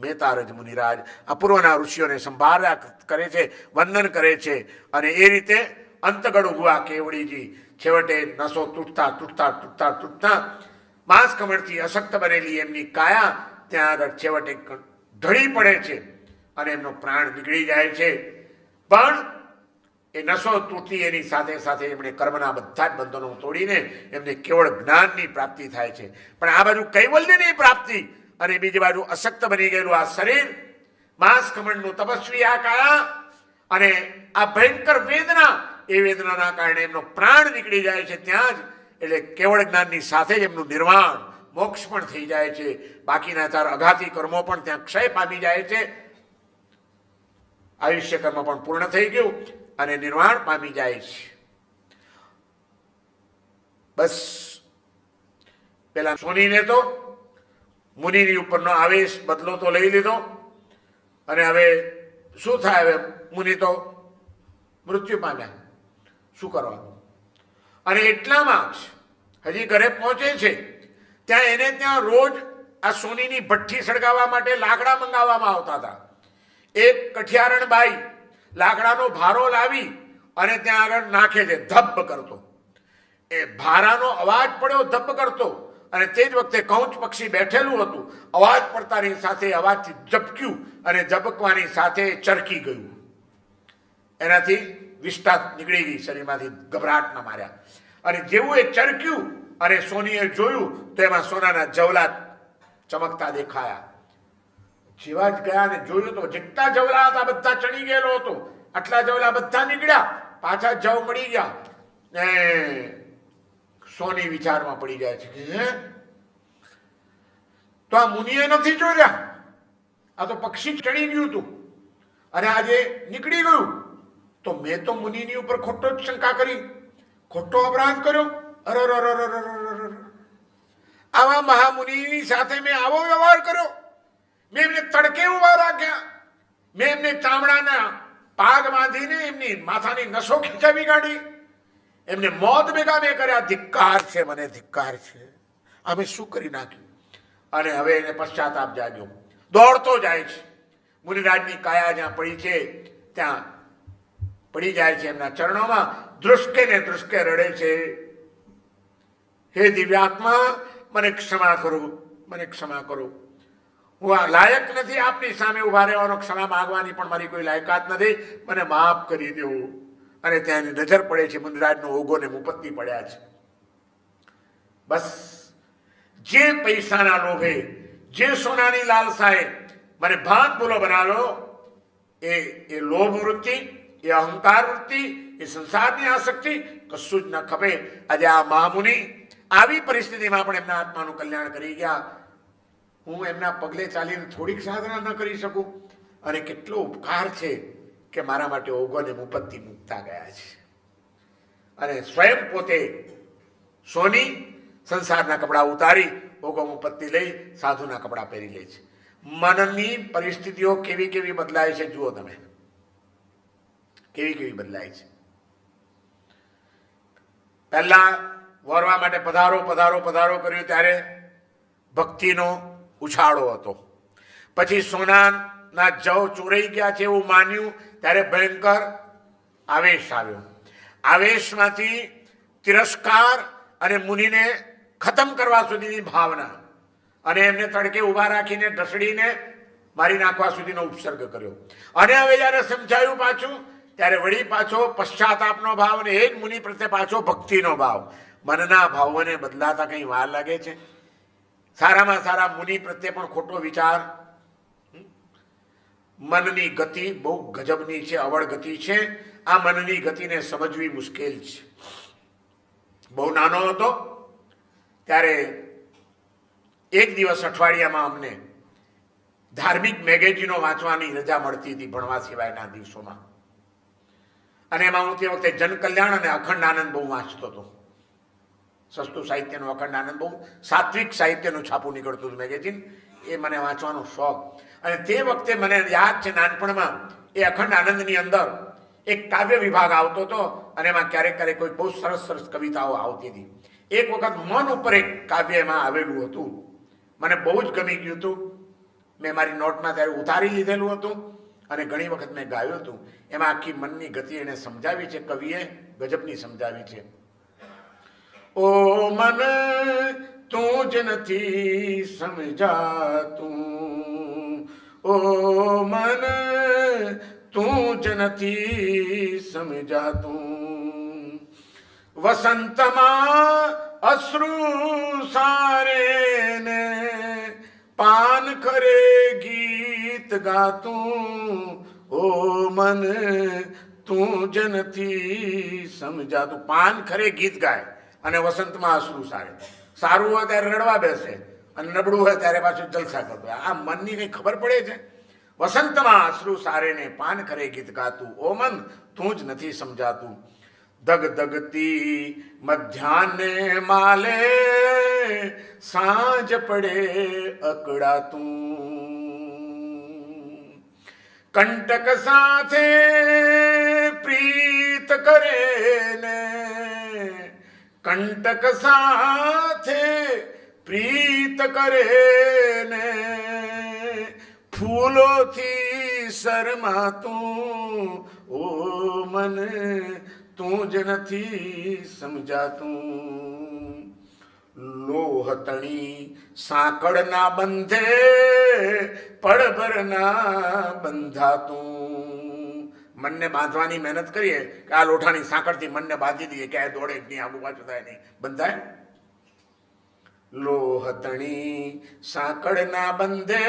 બેતારજ મુનિરાજ આ પૂર્વના ઋષિઓને સંભાળ્યા કરે છે, વંદન કરે છે. અને એ રીતે અંતગઢ હુઆ કેવડીજી છેવટે નસો તૂટતા માંસ કમળથી અશક્ત બનેલી એમની કાયા ત્યાં આગળ છેવટે ઢળી પડે છે અને એમનો પ્રાણ નીકળી જાય છે. પણ એ નસો તૂટી એની સાથે સાથે એમણે કર્મના બધા જ બંધનો તોડીને એમને કેવળ જ્ઞાનની પ્રાપ્તિ થાય છે. પણ આ બાજુ કૈવલ્યની પ્રાપ્તિ અને બીજી બાજુ અશક્ત બની ગયેલું આ શરીર, માંસ કમળનું તપસ્વી આ કાયા અને આ ભયંકર વેદના, એ વેદનાના કારણે એમનો પ્રાણ નીકળી જાય છે ત્યાં જ. એટલે કેવળ જ્ઞાનની સાથે જ એમનું નિર્વાણ મોક્ષ પણ થઈ જાય છે. બાકીના 4 અઘાતી કર્મો પણ ત્યાં ક્ષય પામી જાય છે. આયુષ્ય કર્મ પણ પૂર્ણ થઈ ગયું અને નિર્વાણ પામી જાય છે. બસ પેલા સોનીને તો મુનિની ઉપરનો આવેશ બદલો તો લઈ લીધો અને હવે શું થાય? હવે મુનિ તો મૃત્યુ પામ્યા, શું કરવાનું? અને એટલામાં જ હજી ઘરે પહોંચે છે ત્યાં એને ત્યાં રોજ આ સોનીની ભઠ્ઠી સળગાવવા માટે લાકડા મંગાવવામાં આવતા હતા. એક કઠિયારણ બાઈ લાકડાનો ભારો લાવી અને ત્યાં આગળ નાખે છે, ધબ્બ કરતો. એ ભારાનો અવાજ પડ્યો, ધબ્બ કરતો, અને તે જ વખતે કૌંચ પક્ષી બેઠેલું હતું. અવાજ પડતાની સાથે અવાજથી ઝબક્યું અને ઝબકવાની સાથે ચરકી ગયું. એનાથી વિષ્ઠા નીકળી ગઈ શરીરમાંથી, ગભરાટના માર્યા. અને જેવું એ ચરક્યું અને સોનીએ જોયું તો એમાં સોનાના જવલા ચમકતા દેખાયા. જેવા જ ગયા ને જોયું તો જેટલા જવલા હતા બધા ચડી ગયેલો હતો. આટલા જવલા બધા નીકળ્યા, પાછા જવ મળી ગયા. ને સોની વિચારમાં પડી જાય છે કે હે, તો આ મુનિએ નથી જોયા, આ તો પક્ષી ચડી ગયું હતું અને આજે નીકળી ગયું. તો મેં તો મુનિની ઉપર ખોટો જ શંકા કરી, ખોટો અપરાધ કર્યો. આવા મહામુનિની સાથે મેં આવો વ્યવહાર કર્યો. મેં એમને તડકે ઉભા રાખ્યા, મેં એમને ચામડાના પાગ બાંધીને એમની માથાની નસો ખીચાવી કાઢી, એમને મોત ભેગા મેં કર્યા. ધિક્કાર છે, મને ધિક્કાર છે. અમે શું કરી નાખ્યું? અને હવે એને પશ્ચાતાપ જાગ્યો, દોડતો જાય છે. મુનિરાજની કાયા જ્યાં પડી છે ત્યાં પડી જાય છે એમના ચરણોમાં, ધ્રુસકે ને ધ્રુસકે રડે છે, હે દિવ્યાત્મા, મને ક્ષમા કરો, મને ક્ષમા કરો. હું આ લાયક નથી આપની સામે ઉભા રહેવાનો, ક્ષમા માંગવાની પણ મારી કોઈ લાયકાત નથી, મને માફ કરી દેવું. અને ત્યાં નજર પડે છે મુનિરાજનો ઓગો ને મુપત્તિ પડ્યા છે. બસ જે પૈસાના લોભે, જે સોનાની લાલસાએ મને ભાન ભૂલો બનાવ્યો, એ લોભ વૃત્તિ, એ અહંકાર વૃત્તિ, એ સંસારની આસક્તિ કશું જ ન ખપે. આજે આ મહામુનિ આવી પરિસ્થિતિમાં પણ એમના આત્માનું કલ્યાણ કરી ગયા. હું એમના પગલે ચાલીને થોડીક સાધના ન કરી શકું? અને કેટલો ઉપકાર છે કે મારા માટે ઓગોને મુપત્તિ મૂકતા ગયા છે. અને સ્વયં પોતે સોની સંસારના કપડાં ઉતારી ઓગો મુપત્તિ લઈ સાધુના કપડાં પહેરી લે છે. મનની પરિસ્થિતિઓ કેવી કેવી બદલાય છે જુઓ તમે, કેવી કેવી બદલાય છે. પહેલા વરવા માટે પધારો પધારો પધારો કર્યું ત્યારે ભક્તિનો ઉછાળો હતો. પછી સોનાના જવ ચોરાઈ ગયા છે એવું માન્યું ત્યારે ભયંકર આવેશ આવ્યો. આવેશમાંથી તિરસ્કાર અને મુનિને ખતમ કરવા સુધીની ભાવના અને એમને તડકે ઊભા રાખીને ઢસડીને મારી નાખવા સુધીનો ઉપસર્ગ કર્યો. અને હવે જ્યારે સમજાયું પાછું ત્યારે વળી પાછો પશ્ચાતાપનો ભાવ અને એ જ મુનિ પ્રત્યે પાછો ભક્તિનો ભાવ. મનના ભાવોને બદલાતા કંઈ વાર લાગે છે? સારામાં સારા મુનિ પ્રત્યે પણ ખોટો વિચાર. મનની ગતિ બહુ ગજબની છે, અવળ ગતિ છે. આ મનની ગતિને સમજવી મુશ્કેલ છે. બહુ નાનો હતો ત્યારે એક દિવસ અઠવાડિયામાં અમને ધાર્મિક મેગેઝિનો વાંચવાની રજા મળતી હતી ભણવા સિવાયના દિવસોમાં. અને એમાં હું તે વખતે જનકલ્યાણ અને અખંડ આનંદ બહુ વાંચતો હતો. સસ્તું સાહિત્યનું અખંડ આનંદ, બહુ સાત્વિક સાહિત્યનું છાપું નીકળતું હતું મેગેઝિન. એ મને વાંચવાનો શોખ. અને તે વખતે મને યાદ છે નાનપણમાં એ અખંડ આનંદની અંદર એક કાવ્ય વિભાગ આવતો હતો અને એમાં ક્યારેક ક્યારેક કોઈ બહુ સરસ સરસ કવિતાઓ આવતી હતી. એક વખત મન ઉપર એક કાવ્ય એમાં આવેલું હતું, મને બહુ જ ગમી ગયું હતું. મેં મારી નોટમાં ત્યારે ઉતારી લીધેલું હતું અને ઘણી વખત મેં ગાયું હતું. એમાં આખી મનની ગતિ એને સમજાવી છે, કવિએ ગજબની સમજાવી છે. ઓ મન તું જ નથી સમજાતું, ઓ મન તું જ નથી સમજાતું, વસંતમાં અશ્રુ સારે ને પાન કરે ગીત ગાતું, ઓ મન તું જ નથી સમજાતું. પાન ખરે ગીત ગાય અને વસંતમાં અશ્રુ સારે. સારું હોય ત્યારે રડવા બેસે અને નબળું હોય ત્યારે પાછું જલસા કરતો. આ મનની કઈ ખબર પડે છે? વસંતમાં અશ્રુ સારે ને પાન ખરે ગીત ગાતું, ઓ મન તું જ નથી સમજાતું. દગ દગતી મધ્યાહ્ને માલે સાંજ પડે અકળાતું, કંટક સાથે પ્રીત કરે ને, કંટક સાથે પ્રીત કરે ને, ફૂલોથી શરમાતું, ઓ મન તું જ નથી સમજાતું. લોહતણી સાંકળના બંધે પડભરના બંધાતું. મનને બાંધવાની મહેનત કરીએ કે આ લોઠાની સાંકળથી મનને બાંધી દઈએ, ક્યાંય દોડે નહીં, આગુ પાછું થાય નહીં, બંધાય? લોહતણી સાંકળના બંધે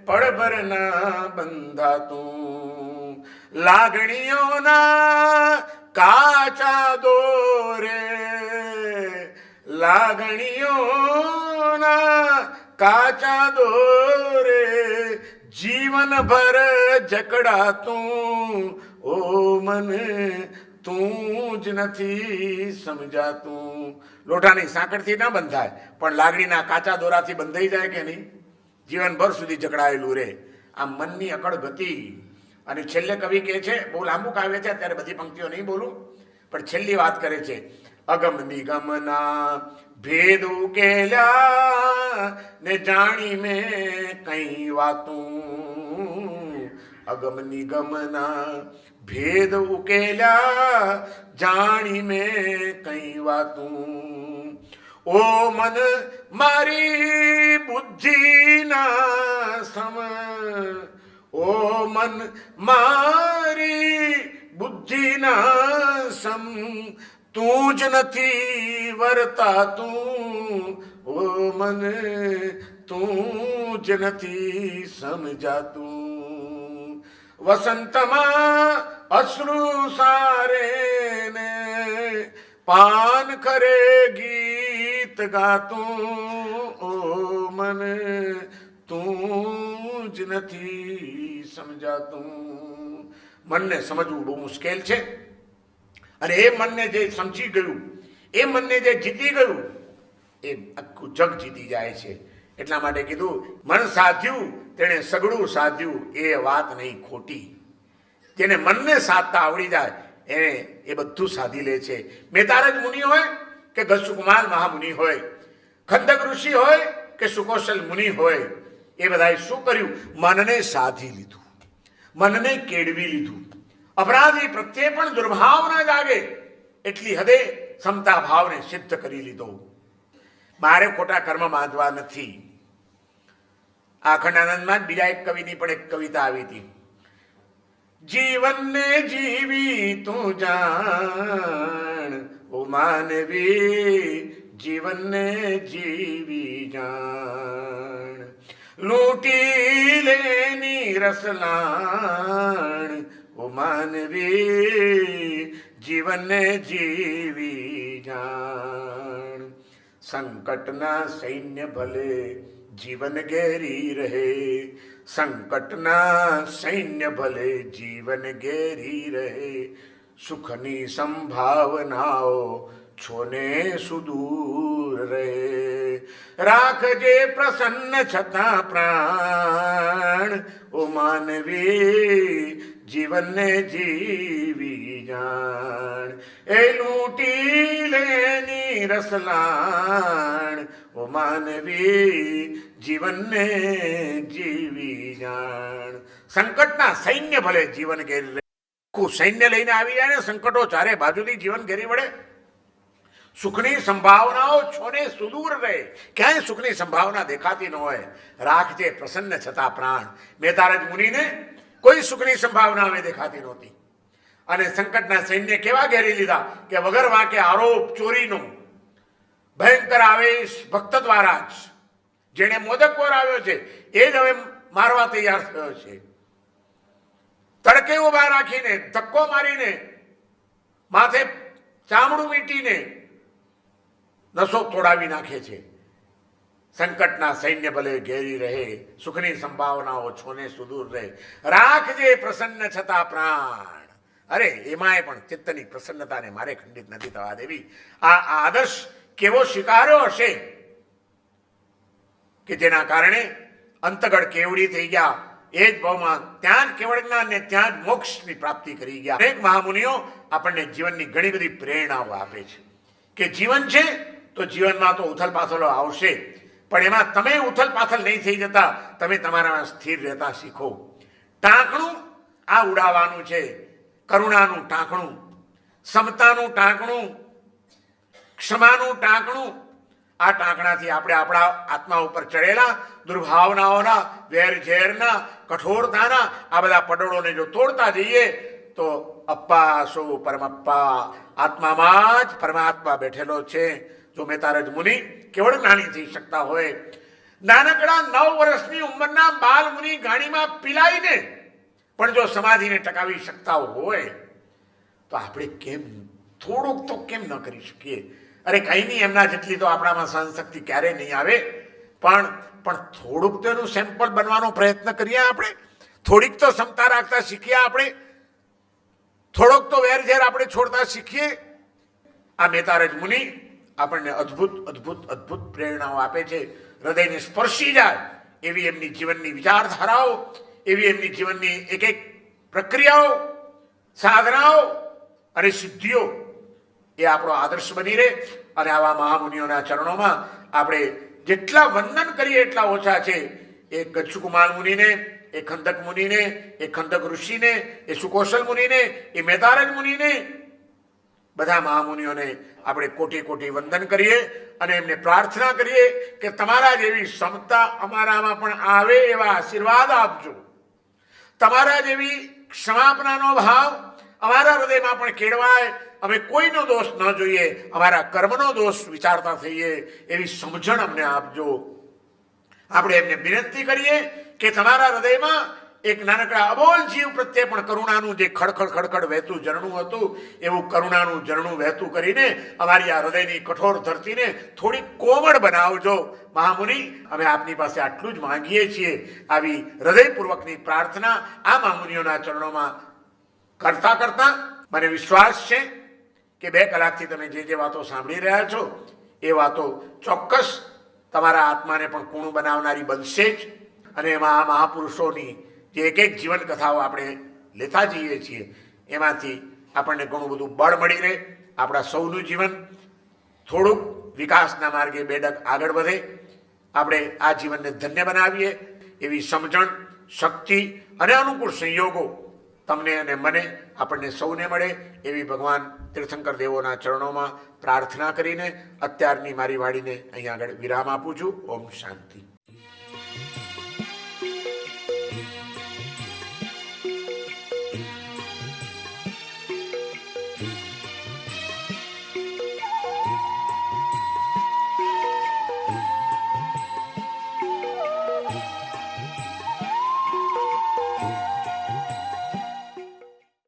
પડભરના બંધાતું, લાગણીઓના કાચા દોરે, લાગણીઓના કાચા દોરે જીવનભર જકડાતું, ઓ મન તું જ નથી સમજાતું. લોઢાની સાંકળથી ના બંધાય પણ લાગણીના કાચા દોરાથી બંધાઈ જાય કે નહીં? જીવનભર સુધી જકડાયેલું રે. આ મનની અકળ ગતિ. અને છેલ્લે કવિ કહે છે, બહુ લાંબુ કાવ્ય છે અત્યારે બધી પંક્તિઓ નહીં બોલું, પણ છેલ્લી વાત કરે છે. અગમ નિગમના ભેદ ઉકેલ્યા ને જાણી મેં કઈ વાતું, અગમ નિગમના ભેદ ઉકેલ્યા જાણી મેં કઈ વાતું, ઓ મન મારી બુદ્ધિના સમ, ઓ મન મારી બુદ્ધિના સમ, તું જ નથી વર્તાતું, ઓ મન તું જ નથી સમજાતું. વસંતમાં અશ્રુ સારે ને પાન કરે ગીત ગાતું, ઓ મન જ નથી સમજાતું. મનને સમજવું બહુ મુશ્કેલ છે, અને એ મનને જે સમજી ગયું, એ મનને જે જીતી ગયું, એ આખું જગ જીતી જાય છે. એટલા માટે કીધું, મન સાધ્યું તેણે સગડું સાધ્યું, એ વાત નહીં ખોટી. જેને મનને સાધતા આવડી જાય એને એ બધું સાધી લે છે. મેતારજ મુનિ હોય કે ગસુકુમાર મહામુનિ હોય, ખંડક ઋષિ હોય કે સુકોશલ મુનિ હોય, એ બધાએ શું કર્યું? મનને સાધી લીધું, મનને કેળવી લીધું. અપરાધી પ્રત્યે પણ દુર્ભાવ ન જાગે એટલી હદે સમતા ભાવને સિદ્ધ કરી લીધો. મારે ખોટા કર્મ બાંધવા નથી. આ અખંડાનંદમાં જ બીજા એક કવિની પણ એક કવિતા આવી હતી. જીવનને જીવી તું જાણ ઓ માનવી, જીવનને જીવી જાણ. લૂંટી લેની રસલાણ ઓ માનવી, જીવનને જીવી જાણ. સંકટના સૈન્ય ભલે જીવન ઘેરી રહે, સંકટના સૈન્ય ભલે જીવન ઘેરી રહે. સુખની સંભાવનાઓ છોને સુદૂર રહે. રાખજે પ્રસન્ન છતાં પ્રાણ ઓ માનવી, જીવનને જીવી જાણ. એ લૂંટી લેની રસલાણ ઓ માનવી, જીવનને જીવી જાણ. સંકટના સૈન્ય ભલે જીવન ઘેરી રહે. સૈન્ય લઈને આવી જાય ને સંકટો ચારે બાજુથી જીવન ઘેરી વળે. સુખની સંભાવનાઓ છોને સુદૂર રહે. ક્યાંય સુખની સંભાવના દેખાતી ન હોય. રાખજે પ્રસન્ન છતાં પ્રાણ. મેતારજ મુનિને કોઈ સુખની સંભાવના હવે દેખાતી નહોતી, અને સંકટના સૈન્ય કેવા ઘેરી લીધા કે વગર વાંકે આરોપ ચોરીનો ભયંકર આવેશ ભક્ત દ્વારા જ, જેને મોદક આવ્યો છે એ જ હવે મારવા તૈયાર થયો છે. તડકે ઉભા રાખીને, ધક્કો મારીને, માથે ચામડું વીંટીને નસો તોડાવી નાખે છે. સંકટના સૈન્ય ભલે ઘેરી રહે, સુખની સંભાવનાઓ છોને સુદૂર રહે. રાખજે પ્રસન્ન છતાં પ્રાણ. અરે એમાંય પણ ચિત્તની પ્રસન્નતાને મારે ખંડિત નથી થવા દેવી. આ આદર્શ કેવો સ્વીકાર્યો હશે કે જેના કારણે અંતગળ કેવડી થઈ ગયા. એ જ ભાવમાં ત્યાં જ કેવળ જ્ઞાન ને ત્યાં જ મોક્ષની પ્રાપ્તિ કરી ગયા. અનેક મહામુનિઓ આપણને જીવનની ઘણી બધી પ્રેરણાઓ આપે છે કે જીવન છે તો જીવનમાં તો ઉથલ પાથલો આવશે, પણ એમાં તમે ઉથલ પાથલ નહીં થઈ જતા. તમે તમારામાં સ્થિર રહેતા શીખો. ટાંકણું આ ઉડાવવાનું છે, કરુણાનું ટાંકણું, સમતાનું ટાંકણું, ક્ષમાનું ટાંકણું. આ ટાંકણાથી આપણે આપણા આત્મા ઉપર ચડેલા દુર્ભાવનાઓના, વેરઝેરના, કઠોરતાના આ બધા પડોળોને જો તોડતા જઈએ તો અપ્પા સો પરમપ્પા, આત્મામાં જ પરમાત્મા બેઠેલો છે. જો મેતારજ મુનિ કેવળ જ્ઞાની થઈ શકતા હોય, નાનકડા 9 વર્ષની ઉંમરના બાલ મુનિ ગાણીમાં પીલાઈને પણ જો સમાધિને ટકાવી શકતા હોય તો આપણે કેમ થોડુંક તો કેમ ન કરી શકીએ? અરે કંઈ નહીં, એમના જેટલી તો આપણામાં સહનશક્તિ ક્યારેય નહીં આવે, પણ થોડુંક તો એનું સેમ્પલ બનવાનો પ્રયત્ન કરીએ. આપણે થોડીક તો ક્ષમતા રાખતા શીખીએ. આપણે થોડોક તો વેરઝેર આપણે છોડતા શીખીએ. આ મેતારજ મુનિ આપણને અદ્ભુત અદ્ભુત અદ્ભુત પ્રેરણાઓ આપે છે. હૃદયને સ્પર્શી જાય એવી એમની જીવનની વિચારધારાઓ, એવી એમની જીવનની એક એક પ્રક્રિયાઓ, સાધનાઓ અને સિદ્ધિઓ એ આપણો આદર્શ બની રહે. અને આવા મહામુનિઓના ચરણોમાં આપણે જેટલા વંદન કરીએ એટલા ઓછા છે. એ ગચ્છુકુમાર મુનિને, એ ખંડક મુનિને, એ ખંડક ઋષિને, એ સુકોશલ મુનિને, એ મેતારજ મુનિને, બધા મહામુનિઓને આપણે કોટી કોટી વંદન કરીએ અને એમને પ્રાર્થના કરીએ કે તમારા જેવી ક્ષમતા અમારામાં પણ આવે એવા આશીર્વાદ આપજો. તમારા જેવી ક્ષમાપનાનો ભાવ અમારા હૃદયમાં પણ કેળવાય. અમે કોઈનો દોષ ન જોઈએ, અમારા કર્મનો દોષ વિચારતા થઈએ એવી સમજણ અમને આપજો. આપણે એમને વિનંતી કરીએ કે તમારા હૃદયમાં એક નાનકડા અબોલ જીવ પ્રત્યે પણ કરુણાનું જે ખડખડ ખડખડ વહેતું ઝરણું હતું એવું કરુણાનું ઝરણું વહેતું કરીને અમારી આ હૃદયની કઠોર ધરતીને થોડી કોમળ બનાવજો મહામુનિ. અમે આપની પાસે આટલું જ માંગીએ છીએ. આવી હૃદયપૂર્વકની પ્રાર્થના આ મહામુનિઓના ચરણોમાં કરતા કરતા મને વિશ્વાસ છે કે 2 કલાકથી તમે જે વાતો સાંભળી રહ્યા છો એ વાતો ચોક્કસ તમારા આત્માને પણ કૂણું બનાવનારી બનશે જ. અને એમાં આ મહાપુરુષોની જે એક એક જીવન કથાઓ આપણે લેતા જઈએ છીએ એમાંથી આપણને ઘણું બધું બળ મળી રહે. આપણા સૌનું જીવન થોડુંક વિકાસના માર્ગે 2 ડગ આગળ વધે. આપણે આ જીવનને ધન્ય બનાવીએ એવી સમજણ, શક્તિ અને અનુકૂળ સંયોગો તમને અને મને આપણને સૌને મળે એવી ભગવાન તીર્થંકર દેવોના ચરણોમાં પ્રાર્થના કરીને અત્યારની મારી વાણીને અહીંયા આગળ વિરામ આપું છું. ઓમ શાંતિ.